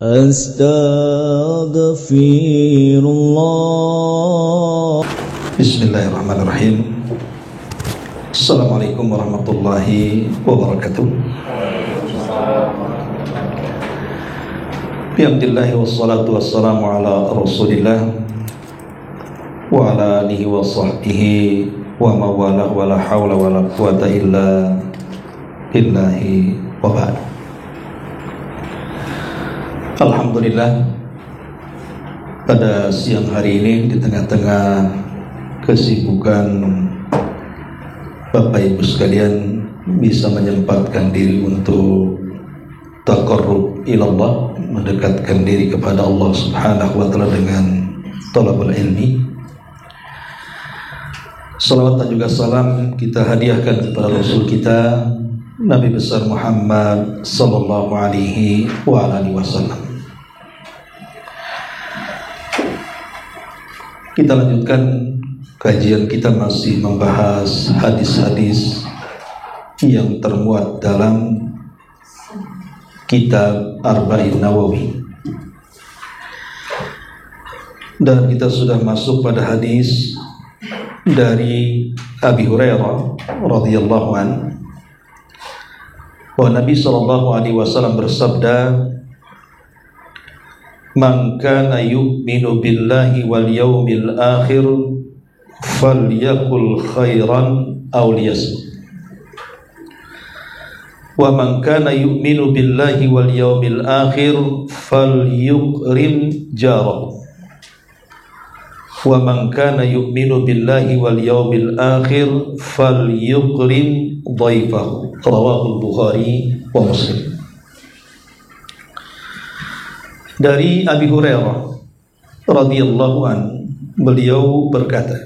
Astaghfirullah. Bismillahirrahmanirrahim. Assalamualaikum warahmatullahi wabarakatuh. Bihamdillahi wassalatu wassalamu ala rasulillah wa ala alihi wa sahbihi wa mawalah wa la hawla wa la quwata illa billahi wa ba'd. Alhamdulillah, pada siang hari ini di tengah-tengah kesibukan Bapak Ibu sekalian bisa menyempatkan diri untuk taqarrub ilallah, mendekatkan diri kepada Allah Subhanahu wa taala dengan thalabul ilmi. Salawat dan juga salam kita hadiahkan kepada Rasul kita Nabi besar Muhammad sallallahu alaihi wa alihi wasallam. Kita lanjutkan kajian kita, masih membahas hadis-hadis yang termuat dalam kitab Arba'in Nawawi. Dan kita sudah masuk pada hadis dari Abi Hurairah radhiyallahu anhu, bahwa Nabi sallallahu alaihi wasallam bersabda, "Man kana yu'minu billahi wal yawmil akhir falyakul khairan aw liyasmut. Wa man kana yu'minu billahi wal yawmil akhir falyukrim jarahu. Wa man kana yu'minu billahi wal yawmil akhir falyukrim dhaifahu." Rawahu Bukhari wa Muslim. Dari Abi Hurairah radhiyallahu anhu, beliau berkata,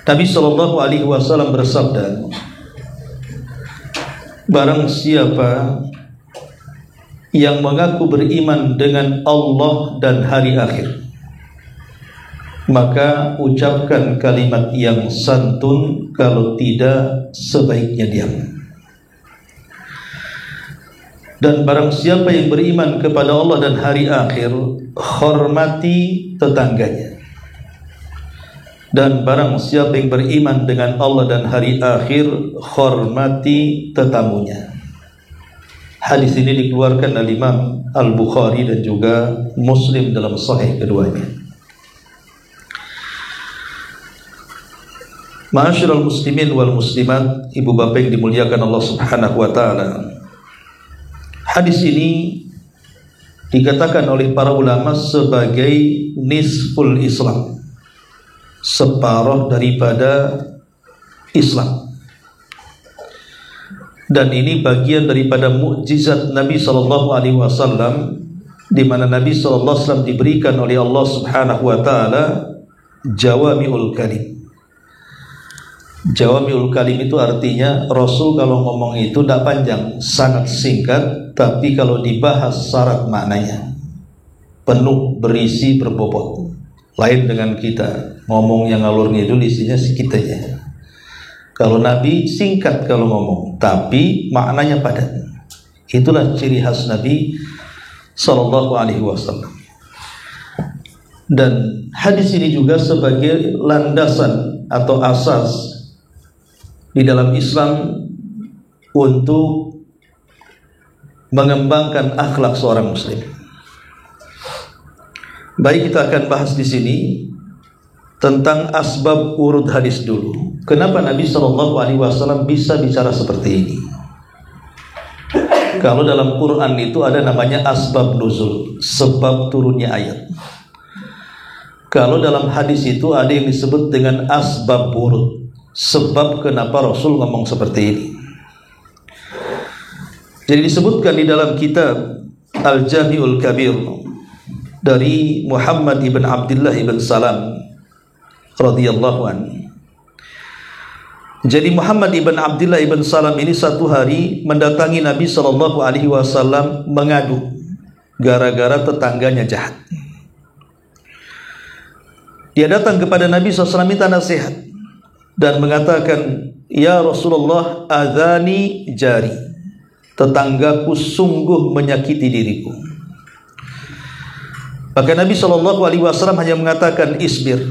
Nabi sallallahu alaihi wasallam bersabda, "Barang siapa yang mengaku beriman dengan Allah dan hari akhir, maka ucapkan kalimat yang santun, kalau tidak sebaiknya diam. Dan barang siapa yang beriman kepada Allah dan hari akhir, hormati tetangganya. Dan barang siapa yang beriman dengan Allah dan hari akhir, hormati tetamunya." Hadis ini dikeluarkan oleh Imam Al-Bukhari dan juga Muslim dalam sahih keduanya. Ma'asyiral muslimin wal muslimat, ibu bapak yang dimuliakan Allah Subhanahu wa taala. Hadis ini dikatakan oleh para ulama sebagai nisful Islam, separuh daripada Islam. Dan ini bagian daripada mukjizat Nabi sallallahu alaihi wasallam, di mana Nabi sallallahu alaihi wasallam diberikan oleh Allah Subhanahu wa taala jawami'ul kalim. Jawami'ul kalim itu artinya Rasul kalau ngomong itu tidak panjang, sangat singkat, tapi kalau dibahas syarat maknanya penuh, berisi, berbobot. Lain dengan kita, ngomong yang ngalur ngidul, isinya sedikit aja. Kalau Nabi singkat kalau ngomong, tapi maknanya padat. Itulah ciri khas Nabi sallallahu alaihi wasallam. Dan hadis ini juga sebagai landasan atau asas di dalam Islam untuk mengembangkan akhlak seorang muslim. Baik, kita akan bahas di sini tentang asbab urud hadis dulu. Kenapa Nabi sallallahu alaihi wasallam bisa bicara seperti ini? Kalau dalam Quran itu ada namanya asbab nuzul, sebab turunnya ayat. Kalau dalam hadis itu ada yang disebut dengan asbab urud, sebab kenapa Rasul ngomong seperti ini. Jadi disebutkan di dalam kitab Al-Jami'ul Kabir dari Muhammad ibn Abdullah ibn Salam radhiyallahu anhu. Jadi Muhammad ibn Abdullah ibn Salam ini satu hari mendatangi Nabi sallallahu alaihi wasallam mengadu gara-gara tetangganya jahat. Dia datang kepada Nabi SAW minta nasihat dan mengatakan, "Ya Rasulullah, adhani jari." tetanggaku sungguh menyakiti diriku. Maka Nabi SAW hanya mengatakan isbir,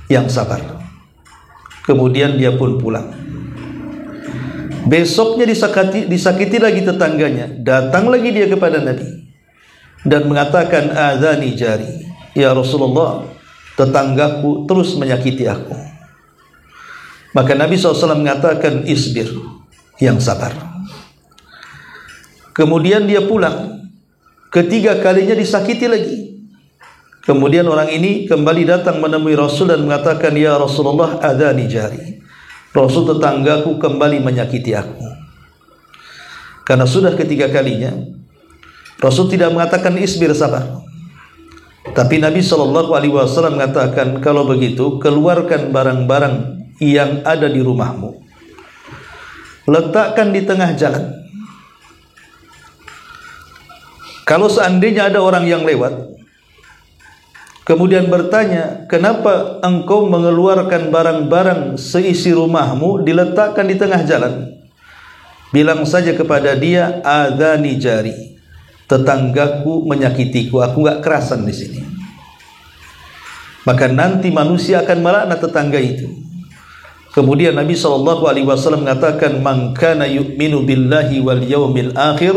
yang sabar. Kemudian dia pun pulang. Besoknya disakiti lagi tetangganya. Datang lagi dia kepada Nabi dan mengatakan, adzani jari, ya Rasulullah, tetanggaku terus menyakiti aku. Maka Nabi SAW mengatakan isbir, yang sabar. Kemudian dia pulang. Ketiga kalinya disakiti lagi. Kemudian orang ini kembali datang menemui Rasul dan mengatakan, ya Rasulullah, adzani jari, Rasul, tetanggaku kembali menyakiti aku. Karena sudah ketiga kalinya, Rasul tidak mengatakan isbir, sabar. Tapi Nabi SAW mengatakan, kalau begitu keluarkan barang-barang yang ada di rumahmu, letakkan di tengah jalan. Kalau seandainya ada orang yang lewat kemudian bertanya, kenapa engkau mengeluarkan barang-barang seisi rumahmu diletakkan di tengah jalan? Bilang saja kepada dia, adzani jari, tetanggaku menyakitiku, aku gak kerasan di sini. Maka nanti manusia akan melaknat tetangga itu. Kemudian Nabi SAW mengatakan, man kana yu'minu billahi wal yawmil akhir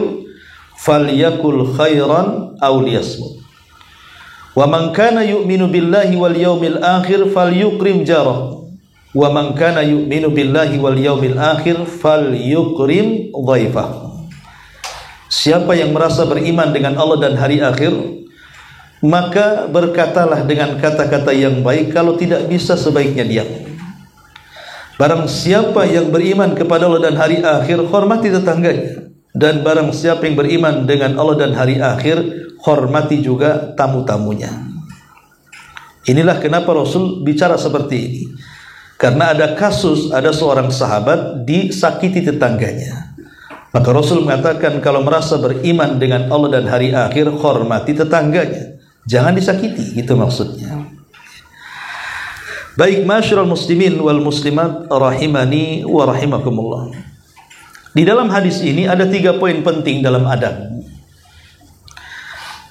falyakul khairan aw liyasmut. Wa man kana yu'minu billahi wal yawmil akhir falyukrim jarah. Wa man kana yu'minu billahi wal yawmil akhir falyukrim dhaifah. Siapa yang merasa beriman dengan Allah dan hari akhir, maka berkatalah dengan kata-kata yang baik, kalau tidak bisa sebaiknya diam. Barang siapa yang beriman kepada Allah dan hari akhir, hormati tetangganya. Dan barang siapa yang beriman dengan Allah dan hari akhir, hormati juga tamu-tamunya. Inilah kenapa Rasul bicara seperti ini. Karena ada kasus, ada seorang sahabat disakiti tetangganya. Maka Rasul mengatakan, kalau merasa beriman dengan Allah dan hari akhir, hormati tetangganya, jangan disakiti, gitu maksudnya. Baik, masyarul muslimin wal muslimat rahimani wa rahimakumullah. Di dalam hadis ini ada 3 poin penting dalam adab.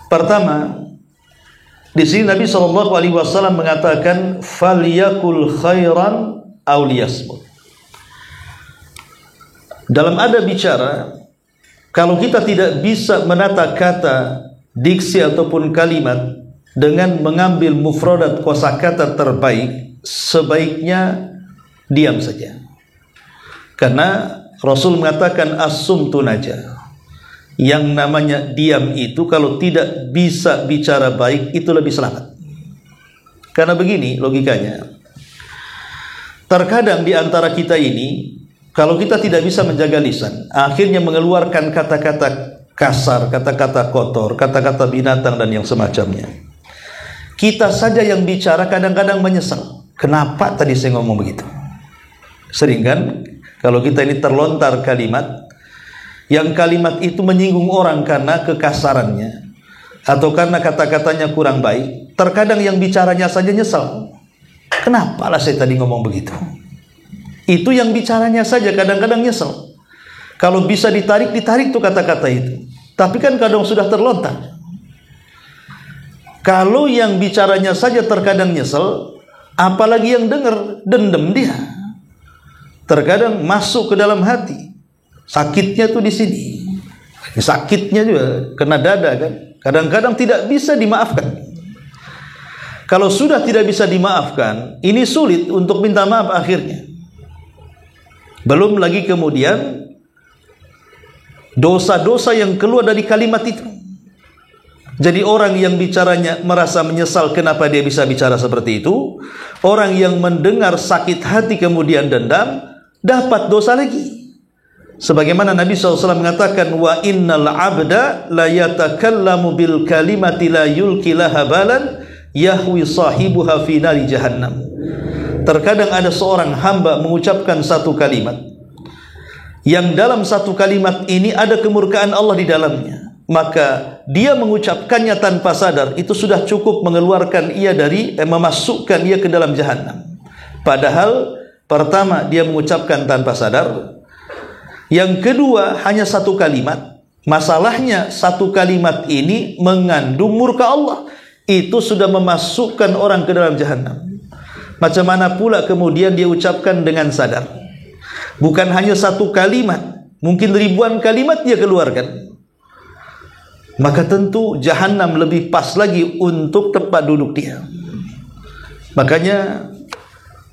Pertama, di sini Nabi SAW mengatakan, falyakul khairan aw liyasmut. Dalam adab bicara, kalau kita tidak bisa menata kata, diksi ataupun kalimat dengan mengambil mufradat kosakata terbaik, sebaiknya diam saja. Karena Rasul mengatakan as-sumtu najah. Yang namanya diam itu kalau tidak bisa bicara baik, itu lebih selamat. Karena begini logikanya. Terkadang di antara kita ini, kalau kita tidak bisa menjaga lisan, akhirnya mengeluarkan kata-kata kasar, kata-kata kotor, kata-kata binatang dan yang semacamnya. Kita saja yang bicara kadang-kadang menyesal. Kenapa tadi saya ngomong begitu? Sering kan? Kalau kita ini terlontar kalimat, yang kalimat itu menyinggung orang karena kekasarannya, atau karena kata-katanya kurang baik, terkadang yang bicaranya saja nyesal. Kenapa lah saya tadi ngomong begitu? Itu yang bicaranya saja kadang-kadang nyesel. Kalau bisa ditarik tuh kata-kata itu. Tapi kan kadang sudah terlontar. Kalau yang bicaranya saja terkadang nyesel, apalagi yang dengar, dendam dia. Terkadang masuk ke dalam hati. Sakitnya tuh di sini. Sakitnya juga kena dada kan. Kadang-kadang tidak bisa dimaafkan. Kalau sudah tidak bisa dimaafkan, ini sulit untuk minta maaf akhirnya. Belum lagi kemudian dosa-dosa yang keluar dari kalimat itu. Jadi orang yang bicaranya merasa menyesal kenapa dia bisa bicara seperti itu. Orang yang mendengar sakit hati kemudian dendam, dapat dosa lagi. Sebagaimana Nabi SAW mengatakan, wa innal abda la yatakallamu bil kalimati la yulki laha balan yahwi sahibuha fi nari jahannam. Terkadang ada seorang hamba mengucapkan satu kalimat yang dalam satu kalimat ini ada kemurkaan Allah di dalamnya. Maka dia mengucapkannya tanpa sadar, itu sudah cukup mengeluarkan ia dari memasukkan ia ke dalam jahannam. Padahal pertama dia mengucapkan tanpa sadar, Yang kedua, hanya satu kalimat. Masalahnya satu kalimat ini mengandung murka Allah. Itu sudah memasukkan orang ke dalam jahanam. Macam mana pula kemudian dia ucapkan dengan sadar. Bukan hanya satu kalimat, mungkin ribuan kalimat dia keluarkan. Maka tentu jahanam lebih pas lagi untuk tempat duduk dia. Makanya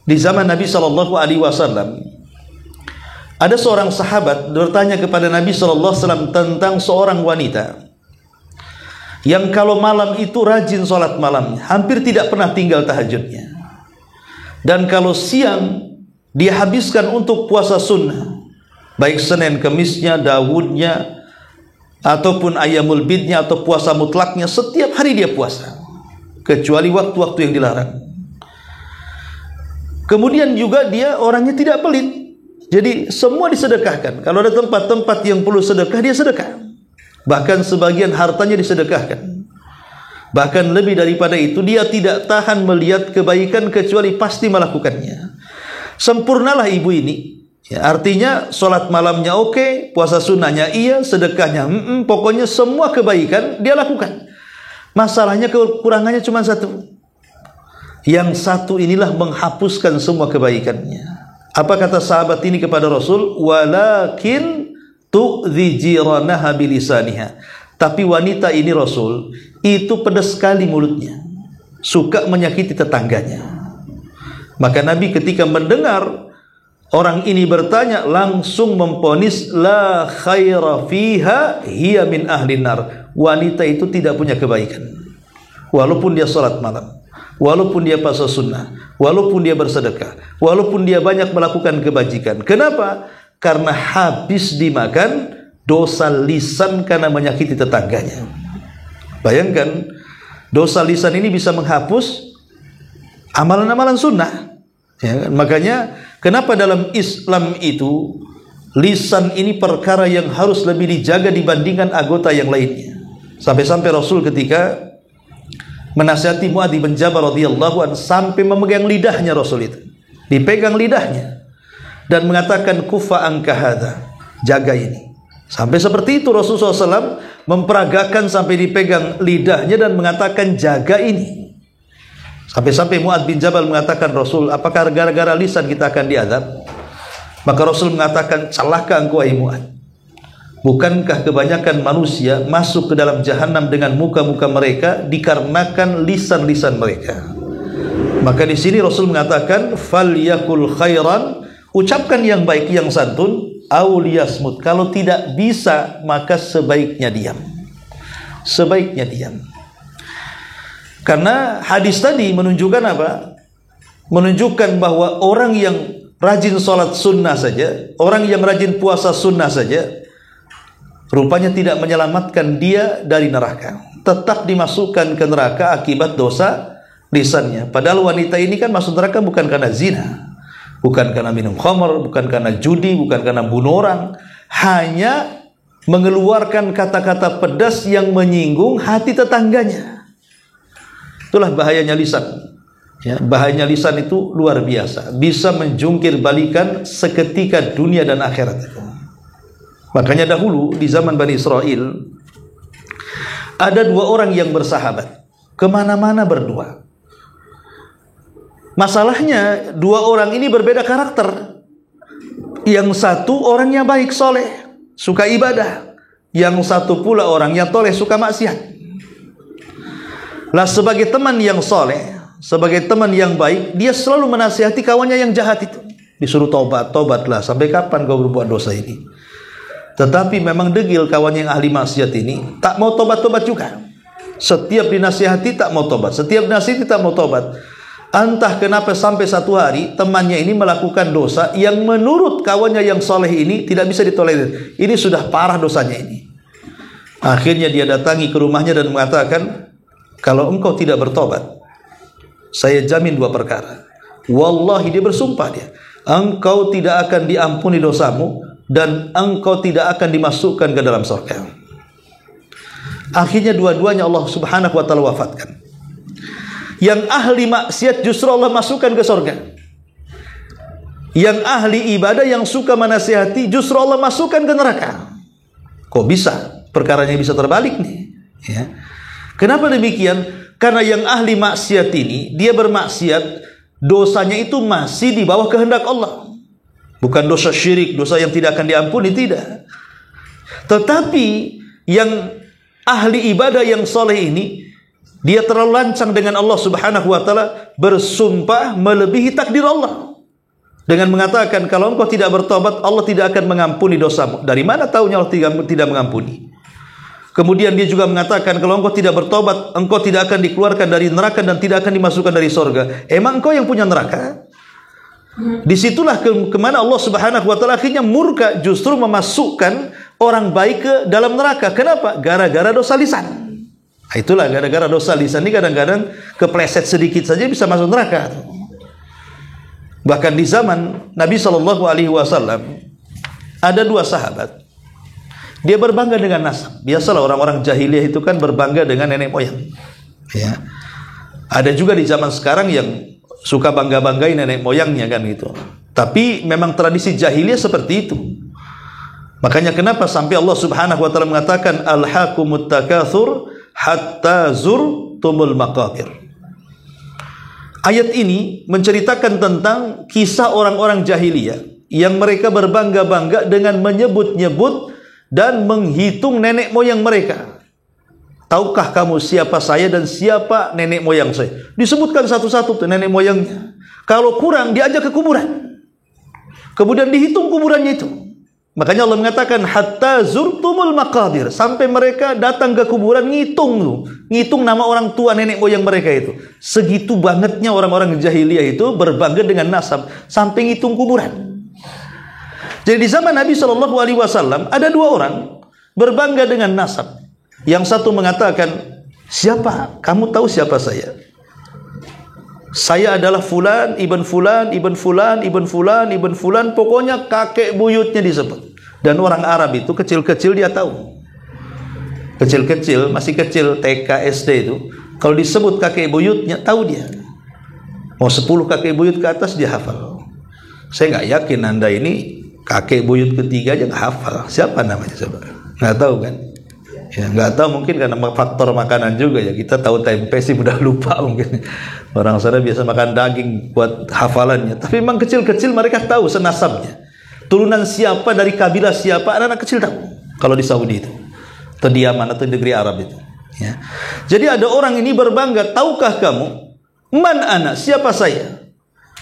di zaman Nabi SAW, ada seorang sahabat bertanya kepada Nabi SAW tentang seorang wanita yang kalau malam itu rajin sholat malamnya, hampir tidak pernah tinggal tahajudnya. Dan kalau siang dia habiskan untuk puasa sunnah, baik Senin Kemisnya, Dawudnya, ataupun Ayyamul Bidnya, atau puasa mutlaknya, setiap hari dia puasa, kecuali waktu-waktu yang dilarang. Kemudian juga dia orangnya tidak pelit, jadi semua disedekahkan. Kalau ada tempat-tempat yang perlu sedekah, dia sedekah. Bahkan sebagian hartanya disedekahkan. Bahkan lebih daripada itu, dia tidak tahan melihat kebaikan kecuali pasti melakukannya. Sempurnalah ibu ini. Ya, artinya sholat malamnya oke, puasa sunnahnya iya, sedekahnya pokoknya semua kebaikan dia lakukan. Masalahnya kekurangannya cuma satu. Yang satu inilah menghapuskan semua kebaikannya. Apa kata sahabat ini kepada Rasul? Walakin tu'dhi jiranaha bilisaniha. Tapi wanita ini Rasul, itu pedas sekali mulutnya, suka menyakiti tetangganya. Maka Nabi ketika mendengar orang ini bertanya, langsung memponis la khaira fiha hiya min ahlin nar. Wanita itu tidak punya kebaikan, walaupun dia salat malam, walaupun dia puasa sunnah, walaupun dia bersedekah, walaupun dia banyak melakukan kebajikan. Kenapa? Karena habis dimakan dosa lisan karena menyakiti tetangganya. Bayangkan, dosa lisan ini bisa menghapus amalan-amalan sunnah. Ya, makanya kenapa dalam Islam itu lisan ini perkara yang harus lebih dijaga dibandingkan anggota yang lainnya. Sampai-sampai Rasul ketika menasihati Mu'adz bin Jabal radhiyallahu anhu sampai memegang lidahnya Rasul itu. Dipegang lidahnya dan mengatakan kufa anka hadza, jaga ini. Sampai seperti itu Rasulullah SAW memperagakan sampai dipegang lidahnya dan mengatakan jaga ini. Sampai-sampai Mu'adz bin Jabal mengatakan, Rasul, apakah gara-gara lisan kita akan diazab? Maka Rasul mengatakan, celaka engkau wahai Mu'adz. Bukankah kebanyakan manusia masuk ke dalam jahanam dengan muka-muka mereka dikarenakan lisan-lisan mereka? Maka di sini Rasul mengatakan, falyakul khairan, ucapkan yang baik, yang santun, auliyasmut, kalau tidak bisa maka sebaiknya diam. Sebaiknya diam. Karena hadis tadi menunjukkan apa? Menunjukkan bahwa orang yang rajin sholat sunnah saja, orang yang rajin puasa sunnah saja, rupanya tidak menyelamatkan dia dari neraka. Tetap dimasukkan ke neraka akibat dosa lisannya. Padahal wanita ini kan masuk neraka bukan karena zina, bukan karena minum khamr, bukan karena judi, bukan karena bunuh orang, hanya mengeluarkan kata-kata pedas yang menyinggung hati tetangganya. Itulah bahayanya lisan. Ya, bahayanya lisan itu luar biasa, bisa menjungkir balikan seketika dunia dan akhirat. Makanya dahulu di zaman Bani Israel ada dua orang yang bersahabat, kemana-mana berdua. Masalahnya dua orang ini berbeda karakter. Yang satu orangnya baik, soleh, suka ibadah. Yang satu pula orangnya toleh, suka maksiat. Lah sebagai teman yang soleh, sebagai teman yang baik, dia selalu menasihati kawannya yang jahat itu. Disuruh tobat, tobatlah, sampai kapan kau berbuat dosa ini? Tetapi memang degil kawan yang ahli maksiat ini, tak mau tobat-tobat juga. Setiap dinasihati tak mau tobat, setiap dinasihati tak mau tobat. Entah kenapa sampai satu hari temannya ini melakukan dosa yang menurut kawannya yang soleh ini tidak bisa ditolerir. Ini sudah parah dosanya ini. Akhirnya dia datangi ke rumahnya dan mengatakan, kalau engkau tidak bertobat, saya jamin dua perkara. Wallahi, dia bersumpah dia, engkau tidak akan diampuni dosamu dan engkau tidak akan dimasukkan ke dalam surga. Akhirnya dua-duanya Allah Subhanahu wa taala wafatkan. Yang ahli maksiat justru Allah masukkan ke surga. Yang ahli ibadah yang suka menasihati justru Allah masukkan ke neraka. Kok bisa? Perkaranya bisa terbalik nih. Ya. Kenapa demikian? Karena yang ahli maksiat ini, dia bermaksiat, dosanya itu masih di bawah kehendak Allah. Bukan dosa syirik, dosa yang tidak akan diampuni, tidak. Tetapi yang ahli ibadah yang soleh ini, dia terlalu lancang dengan Allah Subhanahu wa ta'ala, bersumpah melebihi takdir Allah dengan mengatakan, kalau engkau tidak bertobat, Allah tidak akan mengampuni dosamu. Dari mana tahunya Allah tidak mengampuni? Kemudian dia juga mengatakan, kalau engkau tidak bertobat, engkau tidak akan dikeluarkan dari neraka dan tidak akan dimasukkan dari sorga. Emang engkau yang punya neraka? Disitulah kemana Allah Subhanahu wa ta'ala akhirnya murka, justru memasukkan orang baik ke dalam neraka. Kenapa? Gara-gara dosa lisan. Nah, itulah gara-gara dosa lisan ini kadang-kadang kepleset sedikit saja bisa masuk neraka. Bahkan di zaman Nabi SAW ada dua sahabat. Dia berbangga dengan nasab. Biasalah orang-orang jahiliyah itu kan berbangga dengan nenek moyang. Ya. Ada juga di zaman sekarang yang suka bangga-banggain nenek moyangnya kan gitu. Tapi memang tradisi jahiliyah seperti itu. Makanya kenapa sampai Allah Subhanahu wa ta'ala mengatakan alhaqumut takatsur hatta zurtumul maqabir. Ayat ini menceritakan tentang kisah orang-orang jahiliyah yang mereka berbangga-bangga dengan menyebut-nyebut dan menghitung nenek moyang mereka. Tahukah kamu siapa saya dan siapa nenek moyang saya? Disebutkan satu-satu tuh nenek moyangnya. Kalau kurang diajak ke kuburan. Kemudian dihitung kuburannya itu. Makanya Allah mengatakan hatta zurtumul maqabir, sampai mereka datang ke kuburan ngitung nama orang tua nenek moyang mereka itu. Segitu bangetnya orang-orang jahiliyah itu berbangga dengan nasab sampai ngitung kuburan. Jadi di zaman Nabi SAW ada dua orang berbangga dengan nasab. Yang satu mengatakan, siapa? Kamu tahu siapa saya? Saya adalah fulan, ibn fulan, ibn fulan, ibn fulan, ibn fulan. Pokoknya kakek buyutnya disebut. Dan orang Arab itu kecil-kecil dia tahu. Kecil-kecil, masih kecil, TK, SD itu. Kalau disebut kakek buyutnya, tahu dia. Mau 10 kakek buyut ke atas dia hafal. Saya nggak yakin Anda ini kakek buyut ketiga aja nggak hafal. Siapa namanya coba? Nggak tahu kan? Ya, nggak tahu, mungkin karena faktor makanan juga ya. Kita tahu tempe sih mudah lupa mungkin. Orang sana biasa makan daging buat hafalannya. Tapi memang kecil-kecil mereka tahu senasabnya. Turunan siapa, dari kabilah siapa, anak-anak kecil tahu. Kalau di Saudi itu, atau di Yaman, atau di negeri Arab itu. Ya. Jadi ada orang ini berbangga, tahukah kamu, man ana, siapa saya?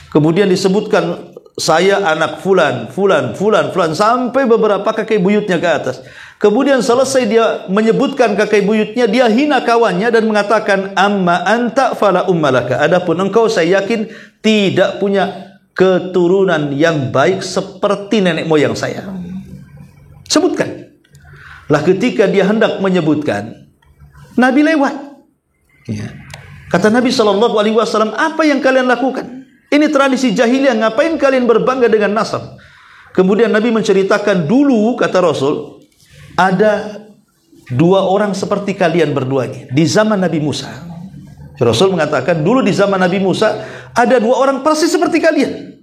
Kemudian disebutkan, saya anak fulan, fulan, fulan, fulan, sampai beberapa kakek buyutnya ke atas. Kemudian selesai dia menyebutkan kakek buyutnya, dia hina kawannya dan mengatakan, amma anta fala ummalaka. Adapun engkau saya yakin tidak punya keturunan yang baik seperti nenek moyang saya. Sebutkan. Lah ketika dia hendak menyebutkan, Nabi lewat. Ya. Kata Nabi SAW, apa yang kalian lakukan? Ini tradisi jahiliyah, ngapain kalian berbangga dengan nasab? Kemudian Nabi menceritakan dulu, kata Rasul, ada dua orang seperti kalian berdua ini di zaman Nabi Musa. Rasul mengatakan dulu di zaman Nabi Musa ada dua orang persis seperti kalian.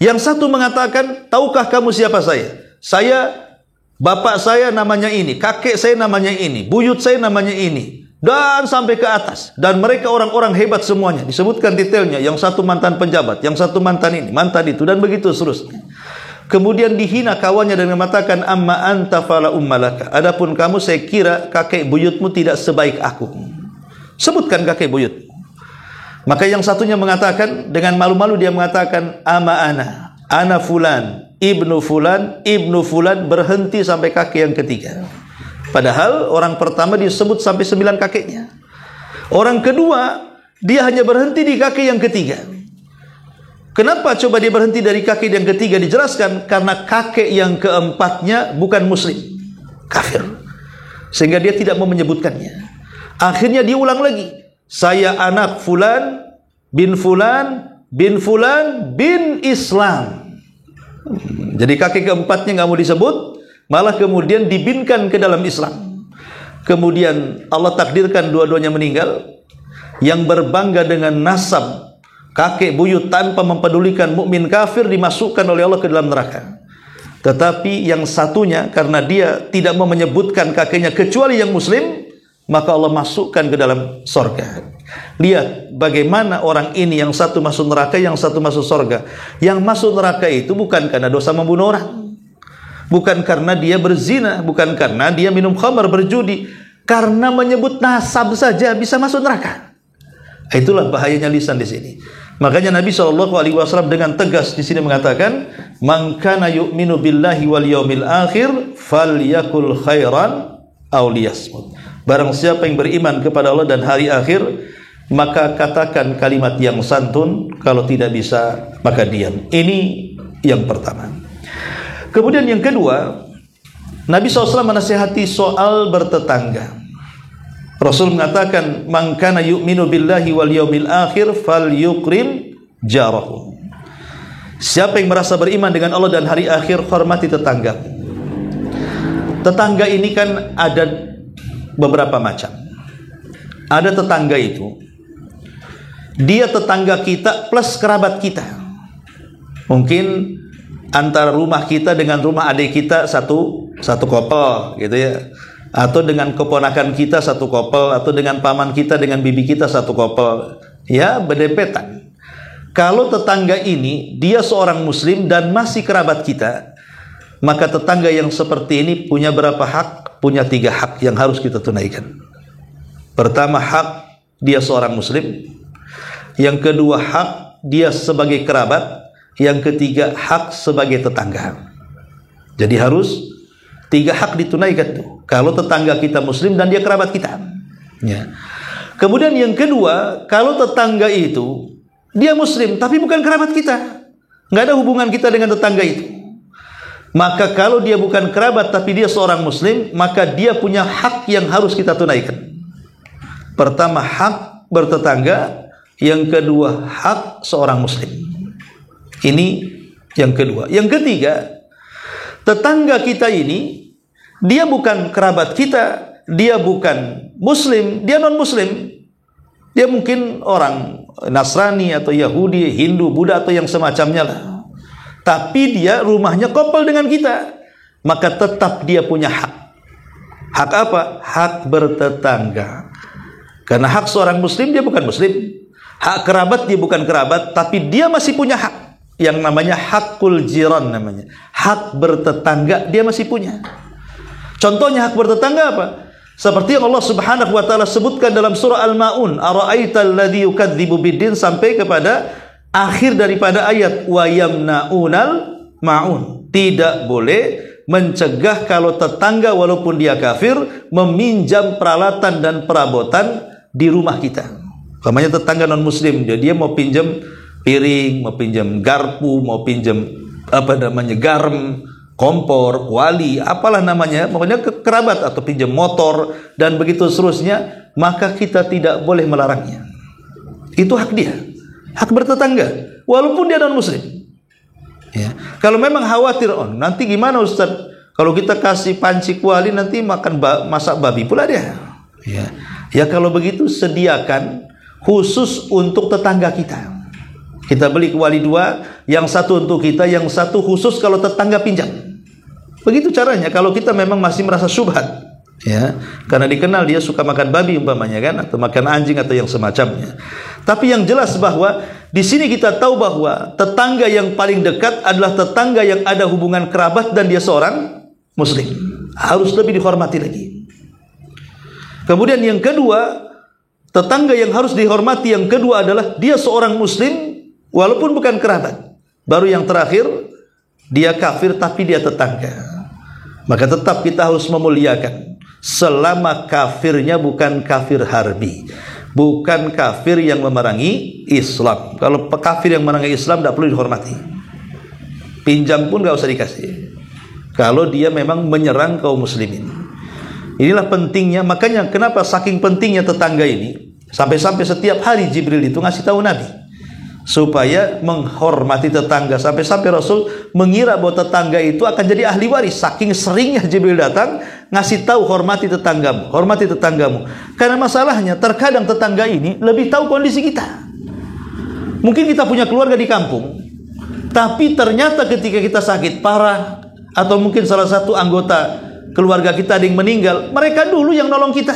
Yang satu mengatakan, tahukah kamu siapa saya? Saya, bapak saya namanya ini, kakek saya namanya ini, buyut saya namanya ini, dan sampai ke atas. Dan mereka orang-orang hebat semuanya. Disebutkan detailnya, yang satu mantan penjabat, yang satu mantan ini, mantan itu, dan begitu seterusnya. Kemudian dihina kawannya dengan mengatakan, amma anta fala ummalaka. Adapun kamu, saya kira kakek buyutmu tidak sebaik aku. Sebutkan kakek buyut. Maka yang satunya mengatakan, dengan malu-malu dia mengatakan, ama ana fulan, ibnu fulan, berhenti sampai kakek yang ketiga. Padahal orang pertama disebut sampai 9 kakeknya. Orang kedua, dia hanya berhenti di kakek yang ketiga. Kenapa coba dia berhenti dari kakek yang ketiga? Dijelaskan, karena kakek yang keempatnya bukan muslim, kafir. Sehingga dia tidak mau menyebutkannya. Akhirnya dia ulang lagi, saya anak fulan bin fulan bin fulan bin Islam. Jadi kakek keempatnya nggak mau disebut, malah kemudian dibinkan ke dalam Islam. Kemudian Allah takdirkan dua-duanya meninggal. Yang berbangga dengan nasab kakek buyut tanpa mempedulikan mukmin kafir dimasukkan oleh Allah ke dalam neraka. Tetapi yang satunya karena dia tidak mau menyebutkan kakeknya kecuali yang muslim, maka Allah masukkan ke dalam sorga. Lihat bagaimana orang ini, yang satu masuk neraka, yang satu masuk sorga. Yang masuk neraka itu bukan karena dosa membunuh orang, bukan karena dia berzina, bukan karena dia minum khamar, berjudi, karena menyebut nasab saja bisa masuk neraka. Itulah bahayanya lisan di sini. Makanya Nabi SAW dengan tegas di sini mengatakan, "Man kana yu'minu billahi wal yaumil akhir falyakul khairan aw liyasmut." Barang siapa yang beriman kepada Allah dan hari akhir, maka katakan kalimat yang santun, kalau tidak bisa maka diam. Ini yang pertama. Kemudian yang kedua, Nabi SAW menasihati soal bertetangga. Rasul mengatakan, "Man kana yu'minu billahi wal yaumil akhir falyukrim jarahu." Siapa yang merasa beriman dengan Allah dan hari akhir, hormati tetangga. Tetangga ini kan ada beberapa macam. Ada tetangga itu, dia tetangga kita plus kerabat kita. Mungkin antara rumah kita dengan rumah adik kita satu kopel gitu ya, atau dengan keponakan kita satu kopel, atau dengan paman kita dengan bibi kita satu kopel, ya berdempetan. Kalau tetangga ini dia seorang muslim dan masih kerabat kita, maka tetangga yang seperti ini punya berapa hak? Punya 3 hak yang harus kita tunaikan. Pertama, hak dia seorang muslim. Yang kedua, hak dia sebagai kerabat. Yang ketiga, hak sebagai tetangga. Jadi harus 3 hak ditunaikan tuh. Kalau tetangga kita muslim dan dia kerabat kita, ya. Kemudian yang kedua, kalau tetangga itu dia muslim tapi bukan kerabat kita, nggak ada hubungan kita dengan tetangga itu, maka kalau dia bukan kerabat tapi dia seorang muslim, maka dia punya hak yang harus kita tunaikan. Pertama, hak bertetangga. Yang kedua, hak seorang muslim. Ini yang kedua. Yang ketiga, tetangga kita ini dia bukan kerabat kita, dia bukan muslim, dia non muslim. Dia mungkin orang Nasrani atau Yahudi, Hindu, Buddha atau yang semacamnya lah. Tapi dia rumahnya kopel dengan kita, maka tetap dia punya hak. Hak apa? Hak bertetangga. Karena hak seorang muslim dia bukan muslim. Hak kerabat dia bukan kerabat, tapi dia masih punya hak yang namanya hakul jiran namanya. Hak bertetangga dia masih punya. Contohnya hak bertetangga apa? Seperti yang Allah Subhanahu wa taala sebutkan dalam surah Al-Maun, "Ara'aital ladzi yukadzibu biddin", sampai kepada akhir daripada ayat, "wa yamna'unal ma'un". Tidak boleh mencegah kalau tetangga walaupun dia kafir meminjam peralatan dan perabotan di rumah kita. Namanya tetangga non muslim, dia mau pinjam piring, mau pinjam garpu, mau pinjam garam, kompor, kuali, apalah namanya, pokoknya kerabat, atau pinjam motor dan begitu seterusnya, maka kita tidak boleh melarangnya. Itu hak dia, hak bertetangga walaupun dia non muslim. Ya. Kalau memang khawatir, nanti gimana Ustaz kalau kita kasih panci kuali nanti makan masak babi pula dia. Ya kalau begitu sediakan khusus untuk tetangga kita. Kita beli kuali 2, yang satu untuk kita, yang satu khusus kalau tetangga pinjam. Begitu caranya kalau kita memang masih merasa syubhat, ya, karena dikenal dia suka makan babi umpamanya kan, atau makan anjing atau yang semacamnya. Tapi yang jelas bahwa di sini kita tahu bahwa tetangga yang paling dekat adalah tetangga yang ada hubungan kerabat dan dia seorang muslim. Harus lebih dihormati lagi. Kemudian yang kedua, tetangga yang harus dihormati yang kedua adalah dia seorang muslim walaupun bukan kerabat. Baru yang terakhir, dia kafir tapi dia tetangga. Maka tetap kita harus memuliakan selama kafirnya bukan kafir harbi, bukan kafir yang memerangi Islam. Kalau kafir yang memerangi Islam tidak perlu dihormati, pinjam pun gak usah dikasih kalau dia memang menyerang kaum muslimin. Inilah pentingnya, makanya kenapa saking pentingnya tetangga ini, sampai-sampai setiap hari Jibril itu ngasih tahu Nabi supaya menghormati tetangga. Sampai-sampai Rasul mengira bahwa tetangga itu akan jadi ahli waris. Saking seringnya Jibril datang ngasih tahu, hormati tetanggamu, hormati tetanggamu. Karena masalahnya terkadang tetangga ini lebih tahu kondisi kita. Mungkin kita punya keluarga di kampung, tapi ternyata ketika kita sakit parah, atau mungkin salah satu anggota keluarga kita ada yang meninggal, mereka dulu yang nolong kita,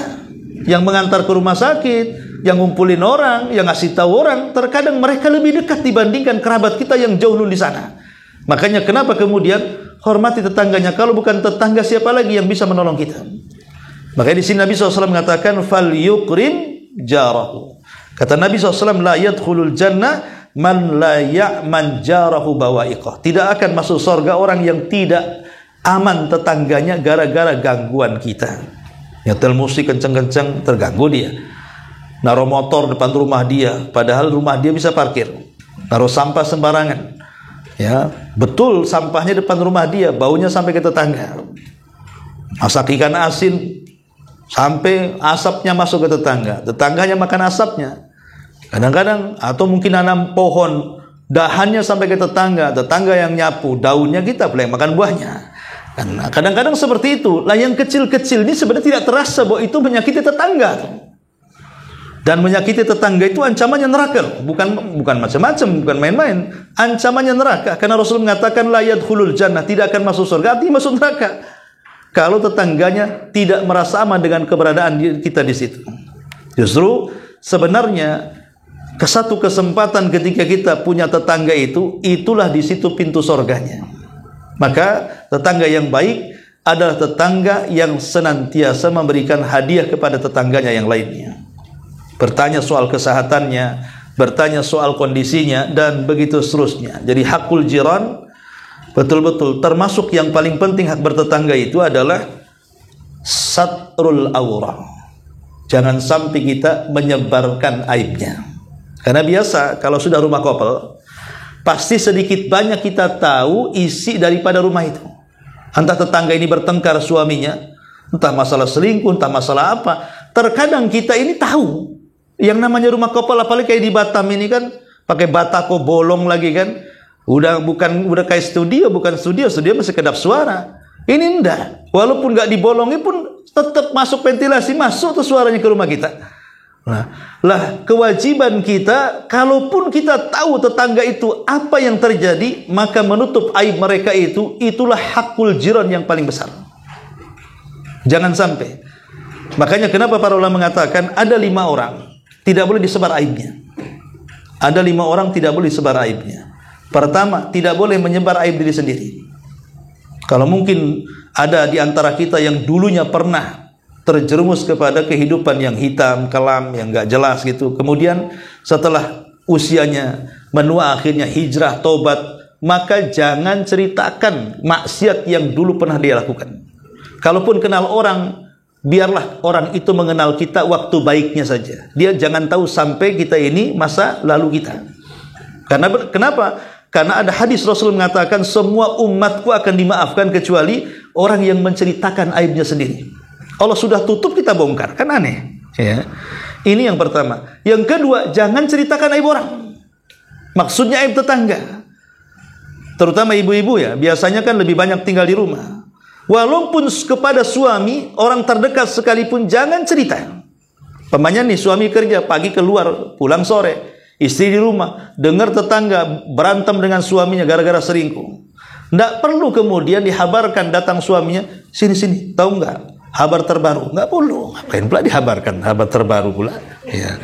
yang mengantar ke rumah sakit, yang ngumpulin orang, yang ngasih tahu orang. Terkadang mereka lebih dekat dibandingkan kerabat kita yang jauh dulu di sana. Makanya kenapa kemudian hormati tetangganya? Kalau bukan tetangga, siapa lagi yang bisa menolong kita? Makanya di sini Nabi SAW mengatakan fal yukrim jarahu. Kata Nabi SAW, la yadkhulul jannah man la ya'man jarahu bawa'iqah. Tidak akan masuk surga orang yang tidak aman tetangganya gara-gara gangguan kita. Nyetel musik kenceng-kenceng, terganggu dia. Naruh motor depan rumah dia, padahal rumah dia bisa parkir. Naruh sampah sembarangan. Ya, betul sampahnya depan rumah dia, baunya sampai ke tetangga. Masak ikan asin sampai asapnya masuk ke tetangga. Tetangganya makan asapnya. Kadang-kadang, atau mungkin nanam pohon, dahannya sampai ke tetangga. Tetangga yang nyapu, daunnya kita pula yang makan buahnya. Karena kadang-kadang seperti itu. Lah yang kecil-kecil ini sebenarnya tidak terasa bahwa itu menyakiti tetangga. Dan menyakiti tetangga itu ancamannya neraka. Bukan macam-macam, bukan main-main. Ancamannya neraka. Karena Rasul mengatakan la yadkhulul jannah, tidak akan masuk surga, artinya masuk neraka. Kalau tetangganya tidak merasa aman dengan keberadaan kita di situ. Justru sebenarnya satu kesempatan ketika kita punya tetangga itu, itulah di situ pintu surganya. Maka tetangga yang baik adalah tetangga yang senantiasa memberikan hadiah kepada tetangganya yang lainnya. Bertanya soal kesehatannya, bertanya soal kondisinya, dan begitu seterusnya. Jadi hakul jiran betul-betul termasuk yang paling penting hak bertetangga itu adalah satrul aurah. Jangan sampai kita menyebarkan aibnya. Karena biasa kalau sudah rumah couple, pasti sedikit banyak kita tahu isi daripada rumah itu. Entah tetangga ini bertengkar suaminya, entah masalah selingkuh, entah masalah apa. Terkadang kita ini tahu. Yang namanya rumah couple, apalagi kayak di Batam ini kan, pakai batako bolong lagi kan. Udah kayak studio, bukan studio masih kedap suara. Ini enggak. Walaupun enggak dibolongi pun tetap masuk ventilasi, masuk tuh suaranya ke rumah kita. Lah kewajiban kita, kalaupun kita tahu tetangga itu apa yang terjadi, maka menutup aib mereka itu, itulah hakul jiran yang paling besar. Jangan sampai. Makanya kenapa para ulama mengatakan ada 5 orang tidak boleh disebar aibnya. Ada 5 orang tidak boleh disebar aibnya. Pertama, tidak boleh menyebar aib diri sendiri. Kalau mungkin ada di antara kita yang dulunya pernah terjerumus kepada kehidupan yang hitam, kelam, yang gak jelas gitu. Kemudian setelah usianya menua, akhirnya hijrah, tobat, maka jangan ceritakan maksiat yang dulu pernah dia lakukan. Kalaupun kenal orang, biarlah orang itu mengenal kita waktu baiknya saja. Dia jangan tahu sampai kita ini masa lalu kita. Kenapa? Karena ada hadis Rasul mengatakan semua umatku akan dimaafkan kecuali orang yang menceritakan aibnya sendiri. Allah sudah tutup, kita bongkar, kan aneh. Ya. Ini yang pertama. Yang kedua, jangan ceritakan aib orang. Maksudnya aib tetangga. Terutama ibu-ibu ya, biasanya kan lebih banyak tinggal di rumah. Walaupun kepada suami, orang terdekat sekalipun jangan cerita. Pemanya nih, suami kerja, pagi keluar, pulang sore. Istri di rumah, dengar tetangga berantem dengan suaminya gara-gara selingkuh. Tidak perlu kemudian dihabarkan datang suaminya, sini-sini, tahu nggak? Kabar terbaru. Nggak perlu. Ngapain pula dihabarkan kabar terbaru pula? Ya.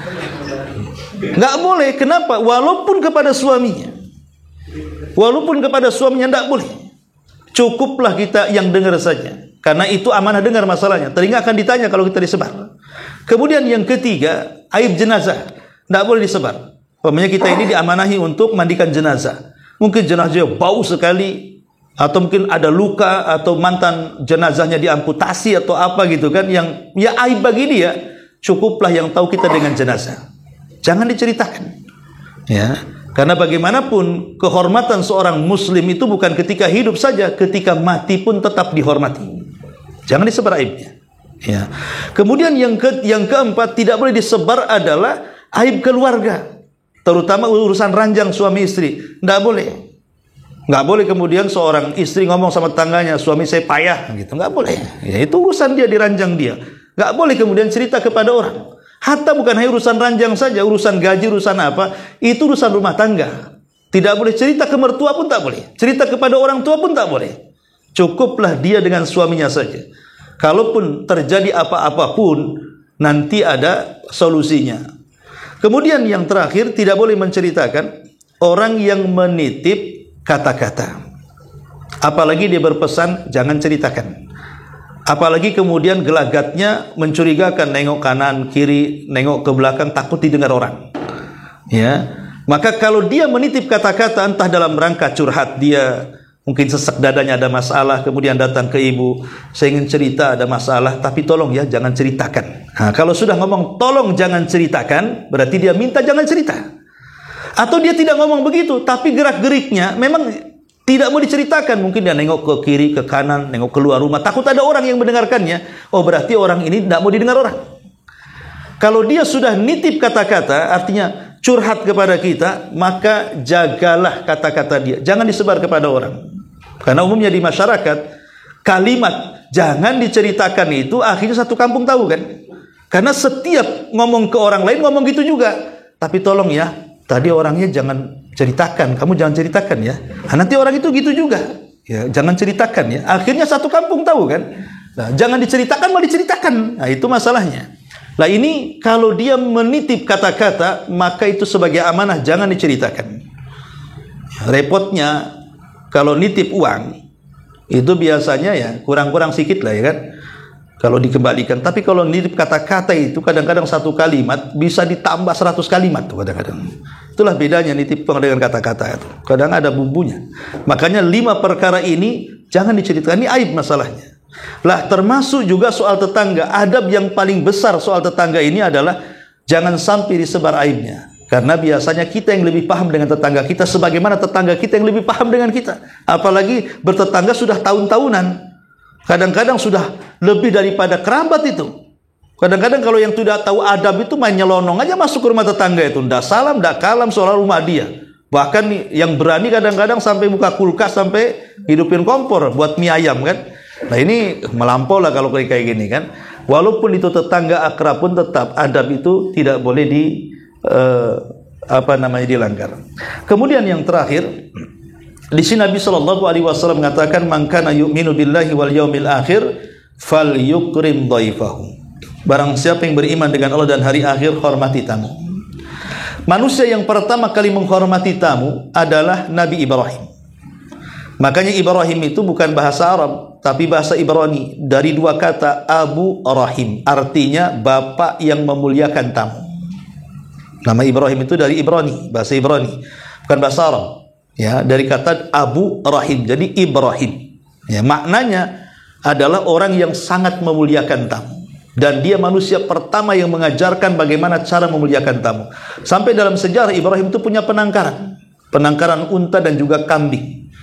Nggak boleh. Kenapa? Walaupun kepada suaminya. Walaupun kepada suaminya tidak boleh. Cukuplah kita yang dengar saja. Karena itu amanah dengar masalahnya. Telinga akan ditanya kalau kita disebar. Kemudian yang ketiga, aib jenazah. Tidak boleh disebar. Pemanya kita ini diamanahi untuk mandikan jenazah. Mungkin jenazahnya bau sekali, atau mungkin ada luka, atau mantan jenazahnya diamputasi atau apa gitu kan, yang ya aib bagi dia. Cukuplah yang tahu kita dengan jenazah. Jangan diceritakan. Ya, karena bagaimanapun kehormatan seorang muslim itu bukan ketika hidup saja, ketika mati pun tetap dihormati. Jangan disebar aibnya. Ya. Kemudian yang keempat tidak boleh disebar adalah aib keluarga. Terutama urusan ranjang suami istri. Tidak boleh. Nggak boleh kemudian seorang istri ngomong sama tetangganya, suami saya payah gitu. Nggak boleh. Ya, itu urusan dia, di ranjang dia. Nggak boleh kemudian cerita kepada orang. Hatta bukan hanya urusan ranjang saja, urusan gaji, urusan apa, itu urusan rumah tangga. Tidak boleh cerita ke mertua pun tak boleh. Cerita kepada orang tua pun tak boleh. Cukuplah dia dengan suaminya saja. Kalaupun terjadi apa-apapun, nanti ada solusinya. Kemudian yang terakhir, tidak boleh menceritakan orang yang menitip kata-kata. Apalagi dia berpesan, jangan ceritakan. Apalagi kemudian gelagatnya mencurigakan, nengok kanan, kiri, nengok ke belakang, takut didengar orang. Ya, maka kalau dia menitip kata-kata entah dalam rangka curhat, dia mungkin sesak dadanya ada masalah, kemudian datang ke ibu, saya ingin cerita ada masalah, tapi tolong ya jangan ceritakan. Nah, kalau sudah ngomong tolong jangan ceritakan, berarti dia minta jangan cerita. Atau dia tidak ngomong begitu, tapi gerak-geriknya memang tidak mau diceritakan. Mungkin dia nengok ke kiri, ke kanan, nengok keluar rumah, takut ada orang yang mendengarkannya. Oh, berarti orang ini tidak mau didengar orang. Kalau dia sudah nitip kata-kata, artinya curhat kepada kita, maka jagalah kata-kata dia. Jangan disebar kepada orang. Karena umumnya di masyarakat, kalimat jangan diceritakan itu akhirnya satu kampung tahu kan. Karena setiap ngomong ke orang lain ngomong gitu juga. Tapi tolong ya, tadi orangnya jangan ceritakan, kamu jangan ceritakan ya. Nah, nanti orang itu gitu juga. Ya, jangan ceritakan ya. Akhirnya satu kampung tahu kan. Nah, jangan diceritakan malah diceritakan. Nah, itu masalahnya. Nah, ini kalau dia menitip kata-kata, maka itu sebagai amanah, jangan diceritakan. Repotnya kalau nitip uang itu biasanya ya kurang-kurang sedikit lah ya kan. Kalau dikembalikan. Tapi kalau nitip kata-kata itu kadang-kadang satu kalimat bisa ditambah 100 kalimat tuh kadang-kadang. Itulah bedanya nitip uang dengan kata-kata itu. Kadang ada bumbunya. Makanya 5 perkara ini jangan diceritakan. Ini aib masalahnya. Lah termasuk juga soal tetangga. Adab yang paling besar soal tetangga ini adalah jangan sampai disebar aibnya. Karena biasanya kita yang lebih paham dengan tetangga kita, sebagaimana tetangga kita yang lebih paham dengan kita. Apalagi bertetangga sudah tahun-tahunan. Kadang-kadang sudah lebih daripada kerabat itu. Kadang-kadang kalau yang tidak tahu adab itu main nyelonong aja masuk ke rumah tetangga itu. Ndak salam, ndak kalam, seolah rumah dia. Bahkan yang berani kadang-kadang sampai buka kulkas, sampai hidupin kompor buat mie ayam kan. Nah ini melampau lah kalau kayak gini kan. Walaupun itu tetangga akrab pun tetap adab itu tidak boleh dilanggar. Kemudian yang terakhir, di sini Nabi Shallallahu Alaihi Wasallam mengatakan, "Man kana yu'minu billahi wal yaumil akhir, falyukrim dhaifahu." Barang siapa yang beriman dengan Allah dan hari akhir, hormati tamu. Manusia yang pertama kali menghormati tamu adalah Nabi Ibrahim. Makanya Ibrahim itu bukan bahasa Arab, tapi bahasa Ibrani, dari 2 kata Abu Rahim, artinya bapak yang memuliakan tamu. Nama Ibrahim itu dari Ibrani, bahasa Ibrani, bukan bahasa Arab. Ya, dari kata Abu Rahim, jadi Ibrahim. Ya, maknanya adalah orang yang sangat memuliakan tamu. Dan dia manusia pertama yang mengajarkan bagaimana cara memuliakan tamu. Sampai dalam sejarah Ibrahim itu punya penangkaran. Penangkaran unta dan juga kambing.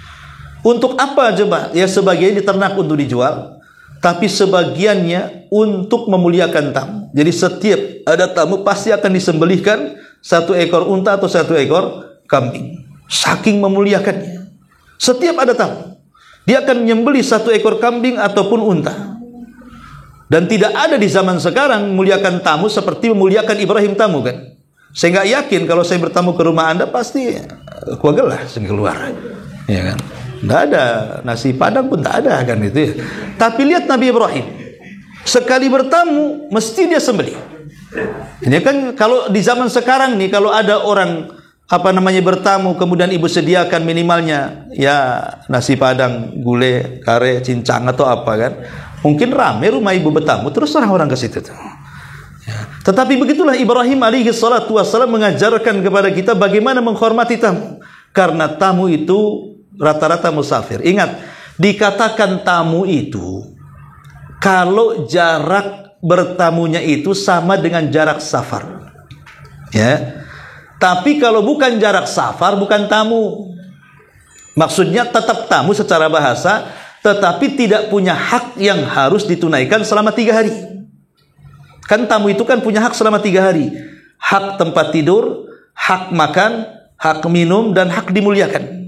Untuk apa coba? Ya sebagian diternak untuk dijual. Tapi sebagiannya untuk memuliakan tamu. Jadi setiap ada tamu pasti akan disembelihkan 1 ekor unta atau 1 ekor kambing. Saking memuliakannya. Setiap ada tamu, dia akan menyembelih 1 ekor kambing ataupun unta. Dan tidak ada di zaman sekarang memuliakan tamu seperti memuliakan Ibrahim tamu kan. Saya nggak yakin kalau saya bertamu ke rumah Anda pasti kuagel lah keluar. Ya kan? Nggak ada nasi padang pun tak ada kan itu ya. Tapi lihat Nabi Ibrahim. Sekali bertamu mesti dia sembelih. Ini kan kalau di zaman sekarang nih kalau ada orang bertamu kemudian ibu sediakan minimalnya ya nasi padang, gulai, kare, cincang atau apa kan. Mungkin ramai rumah ibu bertamu, terus orang-orang ke situ tuh. Ya. Tetapi begitulah Ibrahim alaihi salatu wassalam mengajarkan kepada kita bagaimana menghormati tamu. Karena tamu itu rata-rata musafir. Ingat, dikatakan tamu itu kalau jarak bertamunya itu sama dengan jarak safar. Ya. Tapi kalau bukan jarak safar, bukan tamu. Maksudnya tetap tamu secara bahasa, tetapi tidak punya hak yang harus ditunaikan selama 3 hari. Kan tamu itu kan punya hak selama 3 hari. Hak tempat tidur, hak makan, hak minum, dan hak dimuliakan.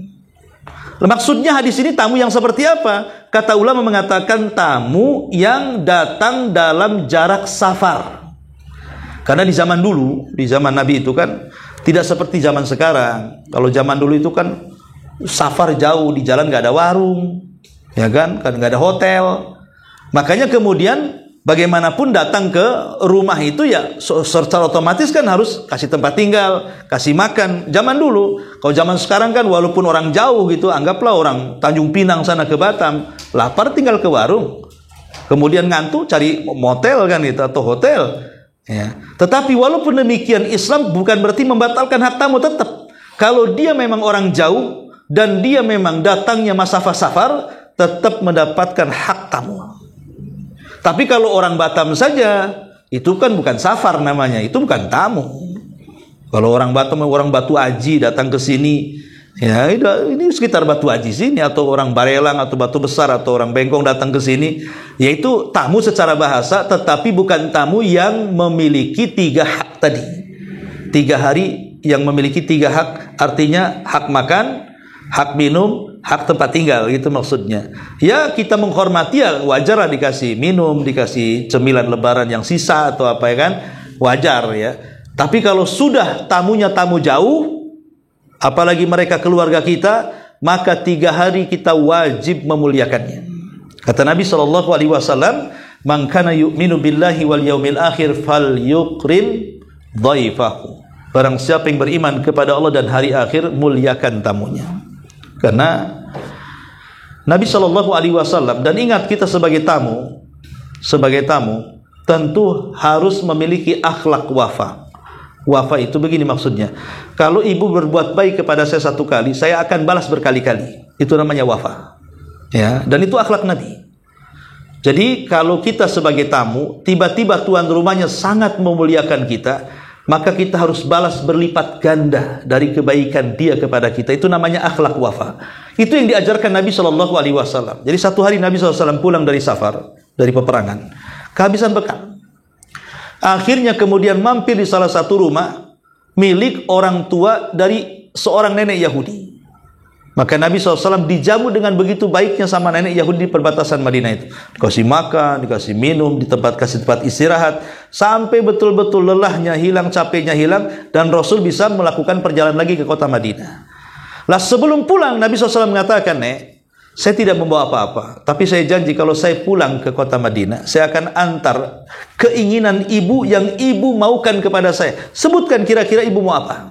Maksudnya hadis ini tamu yang seperti apa? Kata ulama mengatakan tamu yang datang dalam jarak safar. Karena di zaman dulu, di zaman Nabi itu kan tidak seperti zaman sekarang. Kalau zaman dulu itu kan safar jauh, di jalan nggak ada warung, ya kan nggak ada hotel. Makanya kemudian bagaimanapun datang ke rumah itu ya secara otomatis kan harus kasih tempat tinggal, kasih makan. Zaman dulu, kalau zaman sekarang kan walaupun orang jauh gitu, anggaplah orang Tanjung Pinang sana ke Batam, lapar tinggal ke warung. Kemudian ngantuk cari motel kan gitu atau hotel. Ya. Tetapi walaupun demikian Islam bukan berarti membatalkan hak tamu tetap. Kalau dia memang orang jauh dan dia memang datangnya masafah safar, tetap mendapatkan hak tamu. Tapi kalau orang Batam saja, itu kan bukan safar namanya, itu bukan tamu. Kalau orang Batam, orang Batu Aji datang ke sini, ya ini sekitar Batu Aji sini, atau orang Barelang atau Batu Besar atau orang Bengkong datang ke sini, yaitu tamu secara bahasa, tetapi bukan tamu yang memiliki 3 hak tadi. 3 hari yang memiliki 3 hak, artinya hak makan, hak minum, hak tempat tinggal, gitu maksudnya. Ya kita menghormati, ya wajar lah dikasih minum, dikasih cemilan lebaran yang sisa atau apa ya kan, wajar ya. Tapi kalau sudah tamunya tamu jauh, apalagi mereka keluarga kita, maka 3 hari kita wajib memuliakannya. Kata Nabi SAW, "Man kana yu'minu billahi wal yaumil akhir falyukrim dhaifahu." Barang siapa yang beriman kepada Allah dan hari akhir, muliakan tamunya. Karena Nabi SAW, dan ingat kita sebagai tamu tentu harus memiliki akhlak wafa. Wafa itu begini maksudnya, kalau ibu berbuat baik kepada saya 1 kali, saya akan balas berkali-kali. Itu namanya wafa. Ya, dan itu akhlak Nabi. Jadi kalau kita sebagai tamu, tiba-tiba tuan rumahnya sangat memuliakan kita, maka kita harus balas berlipat ganda dari kebaikan dia kepada kita. Itu namanya akhlak wafa. Itu yang diajarkan Nabi SAW. Jadi 1 hari Nabi SAW pulang dari safar, dari peperangan, kehabisan bekal. Akhirnya kemudian mampir di salah satu rumah milik orang tua dari seorang nenek Yahudi. Maka Nabi SAW dijamu dengan begitu baiknya sama nenek Yahudi di perbatasan Madinah itu. Dikasih makan, dikasih minum, kasih tempat istirahat, sampai betul-betul lelahnya hilang, capeknya hilang, dan Rasul bisa melakukan perjalanan lagi ke kota Madinah. Lah sebelum pulang, Nabi SAW mengatakan, "Nek, saya tidak membawa apa-apa, tapi saya janji kalau saya pulang ke kota Madinah, saya akan antar keinginan ibu yang ibu maukan kepada saya. Sebutkan kira-kira ibu mau apa."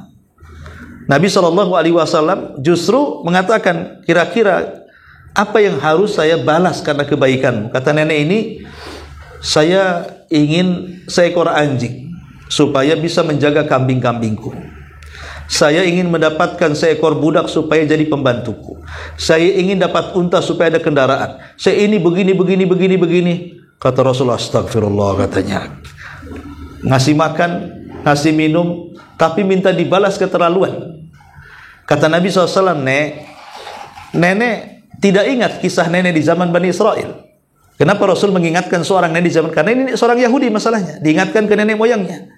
Nabi SAW justru mengatakan, kira-kira apa yang harus saya balas karena kebaikanmu? Kata nenek ini, saya ingin seekor anjing supaya bisa menjaga kambing-kambingku. Saya ingin mendapatkan seekor budak supaya jadi pembantuku. Saya ingin dapat unta supaya ada kendaraan. Saya ini begini. Kata Rasulullah, astagfirullah, katanya. Ngasih makan, ngasih minum, tapi minta dibalas keterlaluan. Kata Nabi SAW, nenek tidak ingat kisah nenek di zaman Bani Israel. Kenapa Rasul mengingatkan seorang nenek di zaman? Karena ini seorang Yahudi masalahnya. Diingatkan ke nenek moyangnya.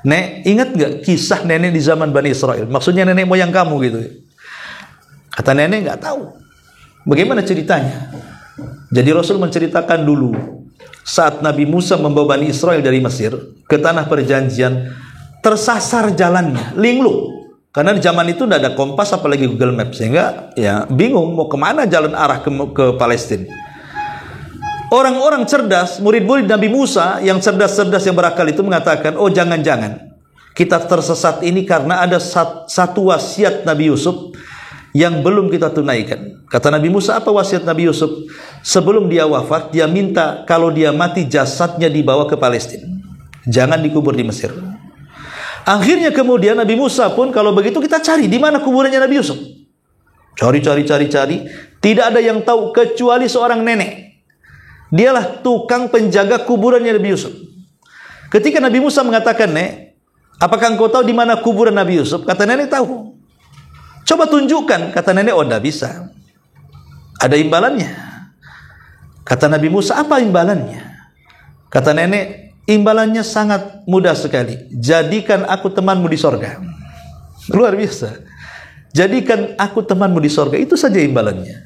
Nek, ingat gak kisah nenek di zaman Bani Israel? Maksudnya nenek moyang kamu gitu. Kata nenek gak tahu. Bagaimana ceritanya? Jadi Rasul menceritakan dulu saat Nabi Musa membawa Bani Israel dari Mesir ke tanah perjanjian, tersasar jalannya, linglung. Karena di zaman itu tidak ada kompas apalagi Google Maps, sehingga ya bingung mau kemana jalan arah ke Palestina. Orang-orang cerdas, murid-murid Nabi Musa yang cerdas-cerdas yang berakal itu mengatakan, oh jangan-jangan kita tersesat ini karena ada satu wasiat Nabi Yusuf yang belum kita tunaikan. Kata Nabi Musa, apa wasiat Nabi Yusuf? Sebelum dia wafat, dia minta kalau dia mati jasadnya dibawa ke Palestina, jangan dikubur di Mesir. Akhirnya kemudian Nabi Musa pun, kalau begitu kita cari di mana kuburannya Nabi Yusuf. Cari. Tidak ada yang tahu kecuali seorang nenek. Dialah tukang penjaga kuburannya Nabi Yusuf. Ketika Nabi Musa mengatakan, "Nek, apakah engkau tahu di mana kuburan Nabi Yusuf?" Kata nenek, "Tahu." "Coba tunjukkan." Kata nenek, "Oh, tidak bisa. Ada imbalannya." Kata Nabi Musa, "Apa imbalannya?" Kata nenek, "Imbalannya sangat mudah sekali. Jadikan aku temanmu di sorga." Luar biasa. Jadikan aku temanmu di sorga. Itu saja imbalannya.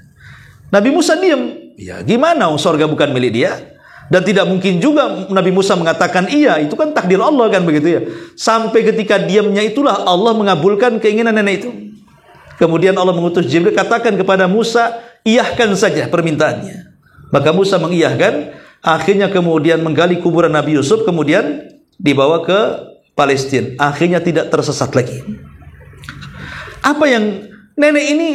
Nabi Musa diam. Ya gimana, sorga bukan milik dia? Dan tidak mungkin juga Nabi Musa mengatakan iya, itu kan takdir Allah kan begitu ya. Sampai ketika diamnya itulah Allah mengabulkan keinginan nenek itu. Kemudian Allah mengutus Jibril, katakan kepada Musa, iyahkan saja permintaannya. Maka Musa mengiyahkan, akhirnya kemudian menggali kuburan Nabi Yusuf, kemudian dibawa ke Palestina. Akhirnya tidak tersesat lagi. Apa yang nenek ini,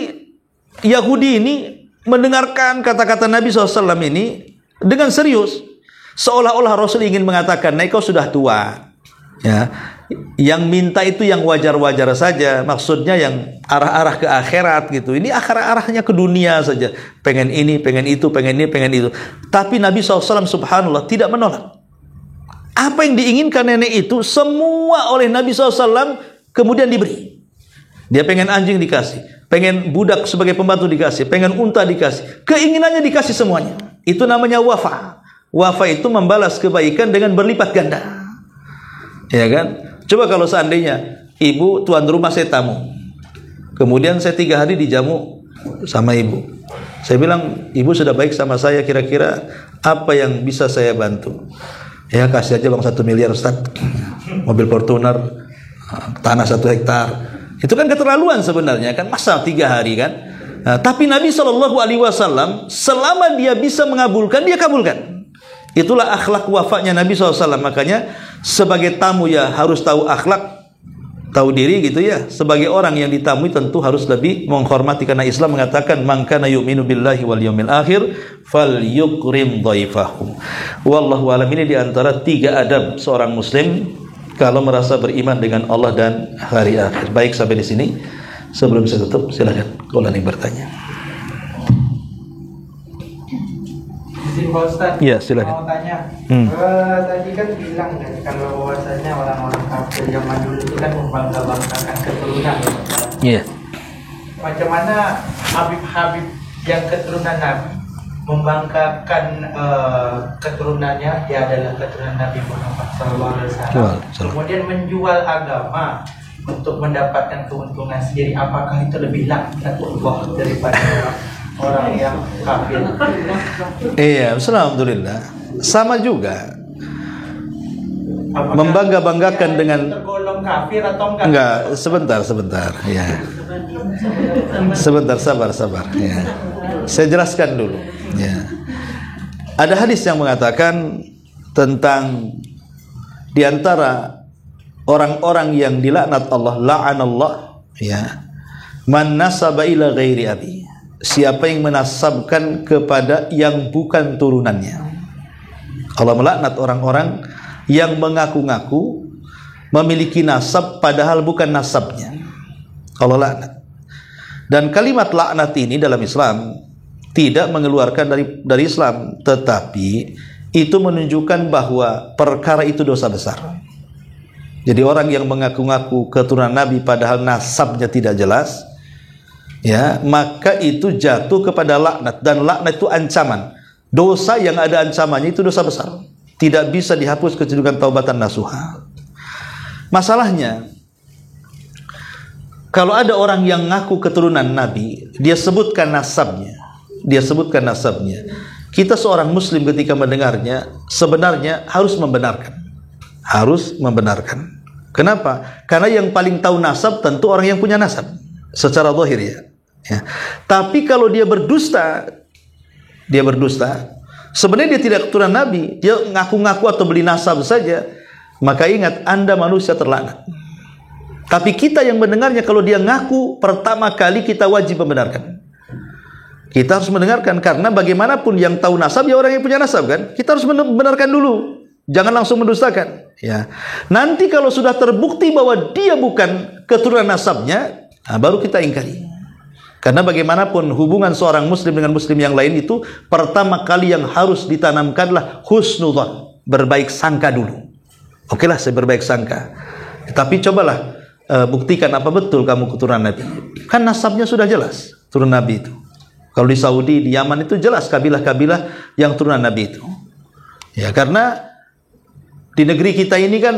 Yahudi ini, mendengarkan kata-kata Nabi SAW ini dengan serius. Seolah-olah Rasul ingin mengatakan, "Nek, kau sudah tua." Ya, yang minta itu yang wajar-wajar saja, maksudnya yang arah-arah ke akhirat gitu. Ini arah-arahnya ke dunia saja, pengen ini, pengen itu, pengen ini, pengen itu. Tapi Nabi SAW subhanallah tidak menolak. Apa yang diinginkan nenek itu semua oleh Nabi SAW kemudian diberi. Dia pengen anjing dikasih, pengen budak sebagai pembantu dikasih, pengen unta dikasih, keinginannya dikasih semuanya. Itu namanya wafa. Wafa itu membalas kebaikan dengan berlipat ganda. Ya kan? Coba kalau seandainya ibu tuan rumah saya tamu, kemudian saya 3 hari dijamu sama ibu. Saya bilang, ibu sudah baik sama saya, kira-kira apa yang bisa saya bantu? Ya kasih aja bang 1 miliar Ustaz, mobil Fortuner, tanah 1 hektar. Itu kan keterlaluan sebenarnya kan, masa 3 hari kan? Nah, tapi Nabi SAW selama dia bisa mengabulkan, dia kabulkan. Itulah akhlak wafanya Nabi SAW. Makanya sebagai tamu ya harus tahu akhlak, tahu diri gitu ya. Sebagai orang yang ditamui tentu harus lebih menghormati, karena Islam mengatakan man kana yu'minu billahi wal yawmil akhir falyukrim dhaifahu. Wallahu alam. Ini diantara 3 adab seorang muslim kalau merasa beriman dengan Allah dan hari akhir. Baik, sampai di sini. Sebelum saya tutup, silakan kalau ada yang bertanya. Pak Ustaz, ya silakan. mau tanya, tadi kan bilang kan kalau bahwasanya orang-orang kafir zaman dulu itu kan membangga-banggakan keturunan. Iya. Macam mana Habib-Habib yang keturunan Nabi membanggakan keturunannya, dia adalah keturunan Nabi Muhammad SAW. Kemudian menjual agama untuk mendapatkan keuntungan sendiri. Apakah itu lebih laknatullah daripada orang yang kafir? Iya, alhamdulillah. Sama juga. Membangga-banggakan dengan tergolong kafir atau enggak? Enggak, sebentar. Ya. Sebentar, sabar. Ya. Saya jelaskan dulu. Ya. Ada hadis yang mengatakan tentang di antara orang-orang yang dilaknat Allah, la'anallah, ya, man nasaba ila ghairi abi, siapa yang menasabkan kepada yang bukan turunannya. Allah melaknat orang-orang yang mengaku-ngaku memiliki nasab padahal bukan nasabnya. Allah laknat. Dan kalimat laknat ini dalam Islam tidak mengeluarkan dari Islam, tetapi itu menunjukkan bahwa perkara itu dosa besar. Jadi orang yang mengaku-ngaku keturunan Nabi padahal nasabnya tidak jelas, ya, maka itu jatuh kepada laknat, dan laknat itu ancaman. Dosa yang ada ancamannya itu dosa besar. Tidak bisa dihapus kecuali dengan taubatan nasuha. Masalahnya, kalau ada orang yang ngaku keturunan Nabi, dia sebutkan nasabnya. Kita seorang muslim ketika mendengarnya sebenarnya harus membenarkan. Kenapa? Karena yang paling tahu nasab tentu orang yang punya nasab secara zahir ya. Tapi kalau dia berdusta, sebenarnya dia tidak keturunan Nabi, dia ngaku-ngaku atau beli nasab saja, maka ingat, Anda manusia terlaknat. Tapi kita yang mendengarnya, kalau dia ngaku, pertama kali kita wajib membenarkan. Kita harus mendengarkan, karena bagaimanapun yang tahu nasab ya orang yang punya nasab kan. Kita harus membenarkan dulu, jangan langsung mendustakan. Ya. Nanti kalau sudah terbukti bahwa dia bukan keturunan nasabnya, baru kita ingkari. Karena bagaimanapun hubungan seorang muslim dengan muslim yang lain itu pertama kali yang harus ditanamkanlah husnudzan, berbaik sangka dulu. Okelah, saya berbaik sangka. Tapi cobalah buktikan apa betul kamu keturunan Nabi. Kan nasabnya sudah jelas, turun Nabi itu. Kalau di Saudi, di Yaman itu jelas kabilah-kabilah yang turunan Nabi itu. Ya, karena di negeri kita ini kan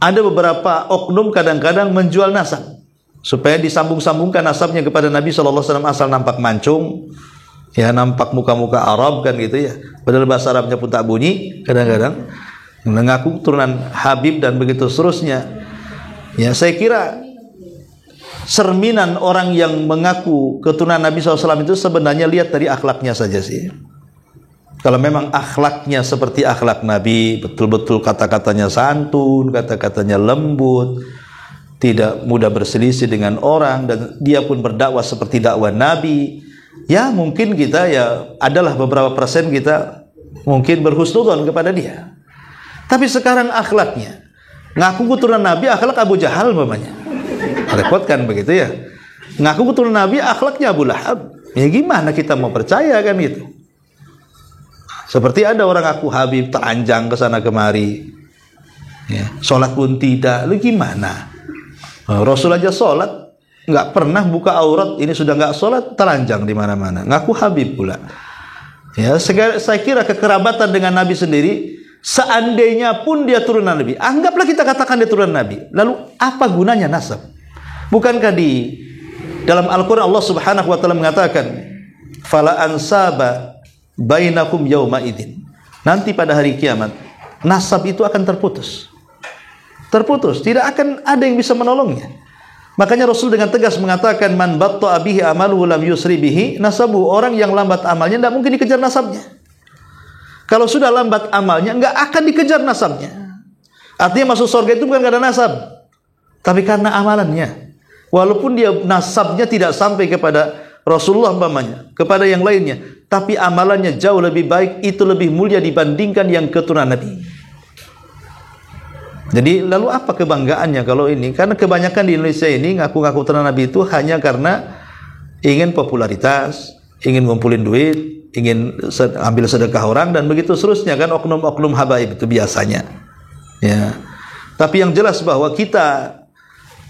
ada beberapa oknum kadang-kadang menjual nasab supaya disambung-sambungkan nasabnya kepada Nabi SAW asal nampak mancung, Ya, nampak muka-muka Arab kan gitu ya. Padahal bahasa Arabnya pun tak bunyi kadang-kadang. Mengaku keturunan Habib dan begitu seterusnya. Ya, saya kira cerminan orang yang mengaku keturunan Nabi SAW itu sebenarnya lihat dari akhlaknya saja sih. Kalau memang akhlaknya seperti akhlak Nabi, betul-betul kata-katanya santun, kata-katanya lembut, tidak mudah berselisih dengan orang, dan dia pun berdakwah seperti dakwah Nabi, ya mungkin kita ya adalah beberapa persen kita mungkin berhusnudzon kepada dia. Tapi sekarang akhlaknya ngaku keturunan Nabi, akhlak Abu Jahal umpamanya. Repot kan begitu ya. Ngaku keturunan Nabi, akhlaknya Abu Lahab. Ya gimana kita mau percaya kan itu? Seperti ada orang ngaku Habib, teranjang ke sana kemari. Ya, sholat pun tidak. Lu gimana? Rasul aja sholat nggak pernah buka aurat, ini sudah nggak sholat, telanjang di mana-mana. Ngaku Habib pula. Ya, saya kira kekerabatan dengan Nabi sendiri, seandainya pun dia turunan Nabi, anggaplah kita katakan dia turunan Nabi. Lalu apa gunanya nasab? Bukankah di dalam Al-Quran Allah Subhanahu wa taala mengatakan, "Fala ansaba bainakum yauma idzin." Nanti pada hari kiamat, nasab itu akan terputus. Terputus, tidak akan ada yang bisa menolongnya. Makanya Rasul dengan tegas mengatakan, "Man batta'a bihi amaluhu lam yusri bihi nasabu." Orang yang lambat amalnya tidak mungkin dikejar nasabnya. Kalau sudah lambat amalnya, enggak akan dikejar nasabnya. Artinya masuk surga itu bukan karena nasab, tapi karena amalannya. Walaupun dia nasabnya tidak sampai kepada Rasulullah umpamanya, kepada yang lainnya, tapi amalannya jauh lebih baik, itu lebih mulia dibandingkan yang keturunan Nabi. Jadi lalu apa kebanggaannya kalau ini? Karena kebanyakan di Indonesia ini ngaku-ngaku keturunan Nabi itu hanya karena ingin popularitas, ingin ngumpulin duit, ingin ambil sedekah orang, dan begitu seterusnya kan, oknum-oknum habaib itu biasanya. Ya. Tapi yang jelas bahwa kita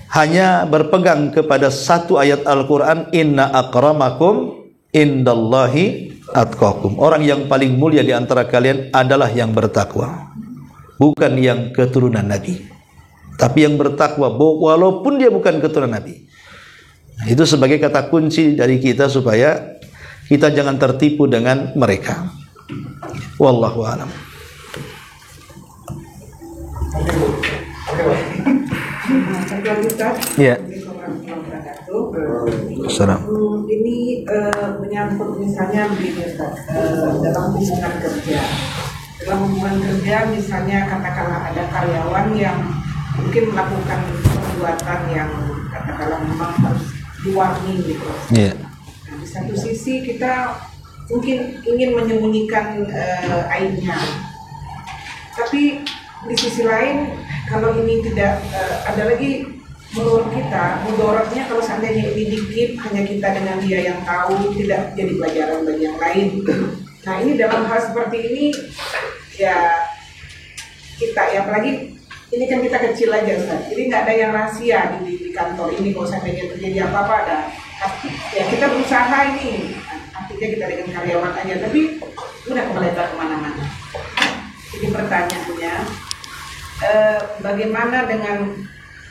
hanya berpegang kepada satu ayat Al-Quran, "Inna akramakum indallahi atqakum." Orang yang paling mulia di antara kalian adalah yang bertakwa, bukan yang keturunan Nabi, tapi yang bertakwa walaupun dia bukan keturunan Nabi. Nah, itu sebagai kata kunci dari kita supaya kita jangan tertipu dengan mereka. Wallahu a'lam. Ya. Assalamualaikum. Ini menyangkut misalnya begini Ustaz, dalam hubungan kerja. Dalam hubungan kerja misalnya katakanlah ada karyawan yang mungkin melakukan perbuatan yang katakanlah memang harus di-warning gitu. Yeah. Nah, di satu sisi kita mungkin ingin menyembunyikan aibnya, tapi di sisi lain kalau ini tidak ada lagi, menurut kita mudorotnya kalau seandainya ini dikit hanya kita dengan dia yang tahu, tidak jadi pelajaran bagi yang lain. Nah ini dalam hal seperti ini ya kita ya, apalagi ini kan kita kecil aja Ustaz, jadi nggak ada yang rahasia di kantor ini. Kalau seandainya terjadi apa-apa ada, ya kita berusaha ini, artinya kita dengan karyawan aja, tapi udah melebar kemana-mana. Jadi pertanyaannya, bagaimana dengan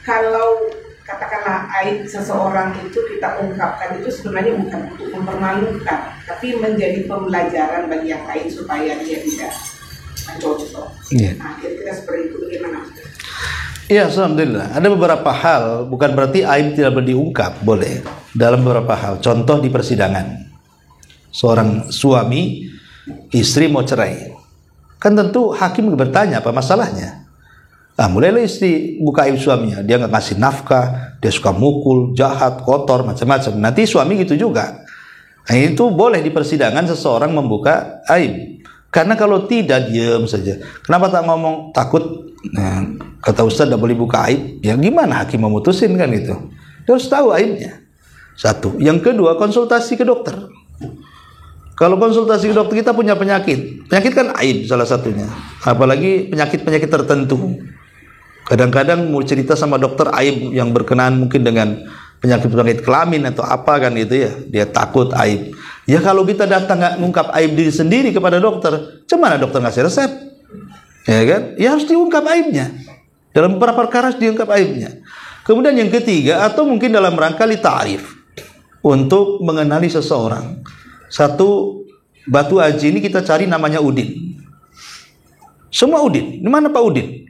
kalau katakanlah aib seseorang itu kita ungkapkan, itu sebenarnya bukan untuk mempermalukan, tapi menjadi pembelajaran bagi yang lain supaya dia tidak mencontoh. Yeah. Nah, kira-kira seperti itu bagaimana? Ya, alhamdulillah. Ada beberapa hal, bukan berarti aib tidak boleh diungkap, boleh. Dalam beberapa hal, contoh di persidangan, seorang suami, istri mau cerai, kan tentu hakim bertanya apa masalahnya. Mulailah istri buka aib suaminya, dia nggak ngasih nafkah, dia suka mukul, jahat, kotor, macam-macam. Nanti suami gitu juga. Nah, itu boleh di persidangan seseorang membuka aib. Karena kalau tidak, diam saja. Kenapa tak ngomong? Takut. Nah, kata Ustaz tidak boleh buka aib. Ya gimana hakim memutusin kan itu? Dia harus tahu aibnya. Satu. Yang kedua, konsultasi ke dokter. Kalau konsultasi ke dokter, kita punya penyakit. Penyakit kan aib salah satunya. Apalagi penyakit-penyakit tertentu. Kadang-kadang mau cerita sama dokter aib yang berkenaan mungkin dengan penyakit-penyakit kelamin atau apa kan itu ya. Dia takut aib. Ya kalau kita datang nggak ngungkap aib diri sendiri kepada dokter, gimana dokter ngasih resep? Ya kan? Ya harus diungkap aibnya. Dalam beberapa perkara harus diungkap aibnya. Kemudian yang ketiga, atau mungkin dalam rangka li ta'rif, untuk mengenali seseorang. satu batu aji ini kita cari namanya Udin. Semua Udin. Di mana Pak Udin?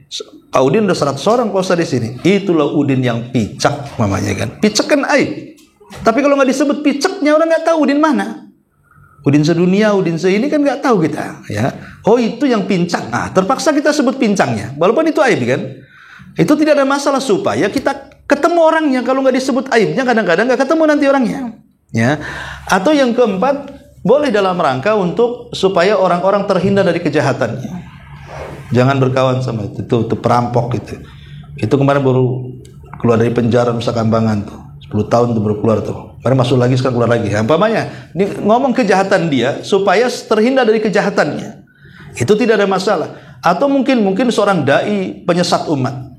Pak Udin udah 100 orang Pak Ustaz di sini. Itulah Udin yang picak namanya kan. Picak kan aib. Tapi kalau nggak disebut picaknya orang nggak tahu Udin mana. Udin sedunia, Udin seini kan nggak tahu kita. Ya. Oh itu yang pincang. Nah, terpaksa kita sebut pincangnya. Walaupun itu aib kan. Itu tidak ada masalah supaya kita ketemu orangnya. Kalau nggak disebut aibnya kadang-kadang nggak ketemu nanti orangnya. Ya. Atau yang keempat, boleh dalam rangka untuk supaya orang-orang terhindar dari kejahatannya. Jangan berkawan sama itu perampok gitu. Itu kemarin baru keluar dari penjara Nusa Kambangan tuh. 10 tahun tuh baru keluar tuh. Kemarin masuk lagi, sekarang keluar lagi. Umpamanya ngomong kejahatan dia supaya terhindar dari kejahatannya. Itu tidak ada masalah. Atau mungkin seorang dai penyesat umat.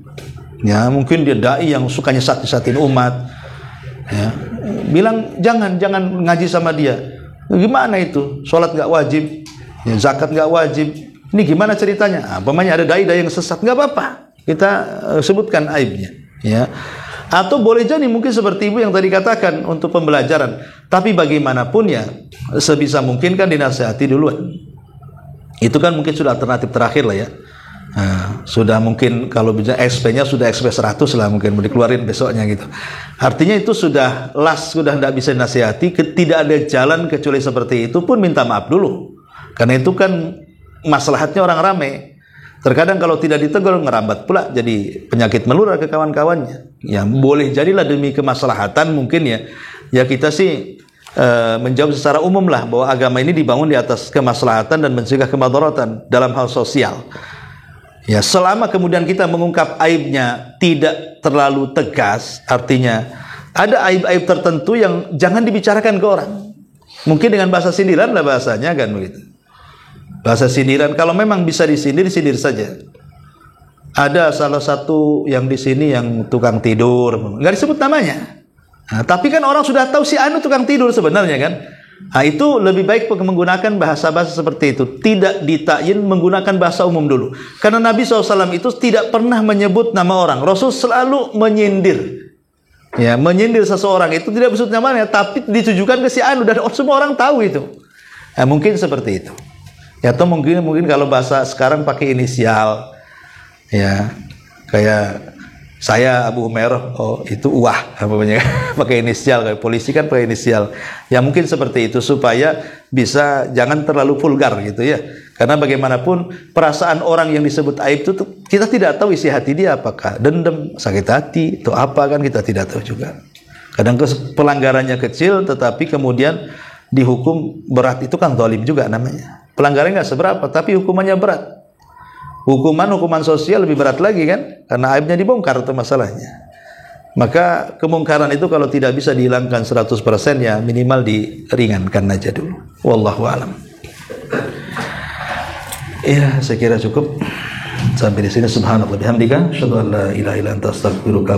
Ya, mungkin dia dai yang suka nyesat-nyesatin umat. Ya. Bilang jangan ngaji sama dia. Gimana itu? Sholat nggak wajib, ya, zakat nggak wajib. Ini gimana ceritanya? Umpamanya ada dai-dai yang sesat, nggak apa-apa. Kita sebutkan aibnya. Ya. Atau boleh jadi mungkin seperti ibu yang tadi katakan untuk pembelajaran. Tapi bagaimanapun ya, sebisa mungkin kan dinasihati duluan. Itu kan mungkin sudah alternatif terakhir lah ya. Nah, sudah mungkin kalau bisa XP-nya sudah XP 100 lah mungkin mau dikeluarin besoknya gitu. Artinya itu sudah sudah tidak bisa dinasihati, tidak ada jalan kecuali seperti itu pun minta maaf dulu. Karena itu kan maslahatnya orang ramai. Terkadang kalau tidak ditegur ngerambat pula jadi penyakit menular ke kawan-kawannya. Ya boleh jadilah demi kemaslahatan mungkin ya. Ya kita sih menjawab secara umum lah bahwa agama ini dibangun di atas kemaslahatan dan mencegah kemadharatan dalam hal sosial. Ya selama kemudian kita mengungkap aibnya tidak terlalu tegas, artinya ada aib-aib tertentu yang jangan dibicarakan ke orang. Mungkin dengan bahasa sindiran lah bahasanya kan begitu. Bahasa sindiran, kalau memang bisa disindir saja. Ada salah satu yang di sini yang tukang tidur, nggak disebut namanya. Nah, tapi kan orang sudah tahu si anu tukang tidur sebenarnya kan. Nah, itu lebih baik menggunakan bahasa-bahasa seperti itu. Tidak ditakyin menggunakan bahasa umum dulu. Karena Nabi SAW itu tidak pernah menyebut nama orang. Rasul selalu menyindir. Ya, menyindir seseorang itu tidak disebut namanya, tapi ditujukan ke si anu dan semua orang tahu itu. Nah, mungkin seperti itu. Ya, atau mungkin kalau bahasa sekarang pakai inisial, ya kayak saya Abu Umairah, oh itu Uwah, namanya pakai inisial, kayak polisi kan pakai inisial. Ya mungkin seperti itu supaya bisa jangan terlalu vulgar gitu ya. Karena bagaimanapun perasaan orang yang disebut aib itu kita tidak tahu isi hati dia apakah dendam, sakit hati, itu apa kan kita tidak tahu juga. Kadang pelanggarannya kecil tetapi kemudian dihukum berat, itu kan zalim juga namanya. Pelanggarannya nggak seberapa, tapi hukumannya berat. Hukuman sosial lebih berat lagi kan, karena aibnya dibongkar itu masalahnya. Maka kemungkaran itu kalau tidak bisa dihilangkan 100% ya minimal diringankan aja dulu. Wallahu a'lam. Ya, saya kira cukup sampai di sini. Subhanallah bihamdika, asyhadu an la ilaha illa anta astaghfiruka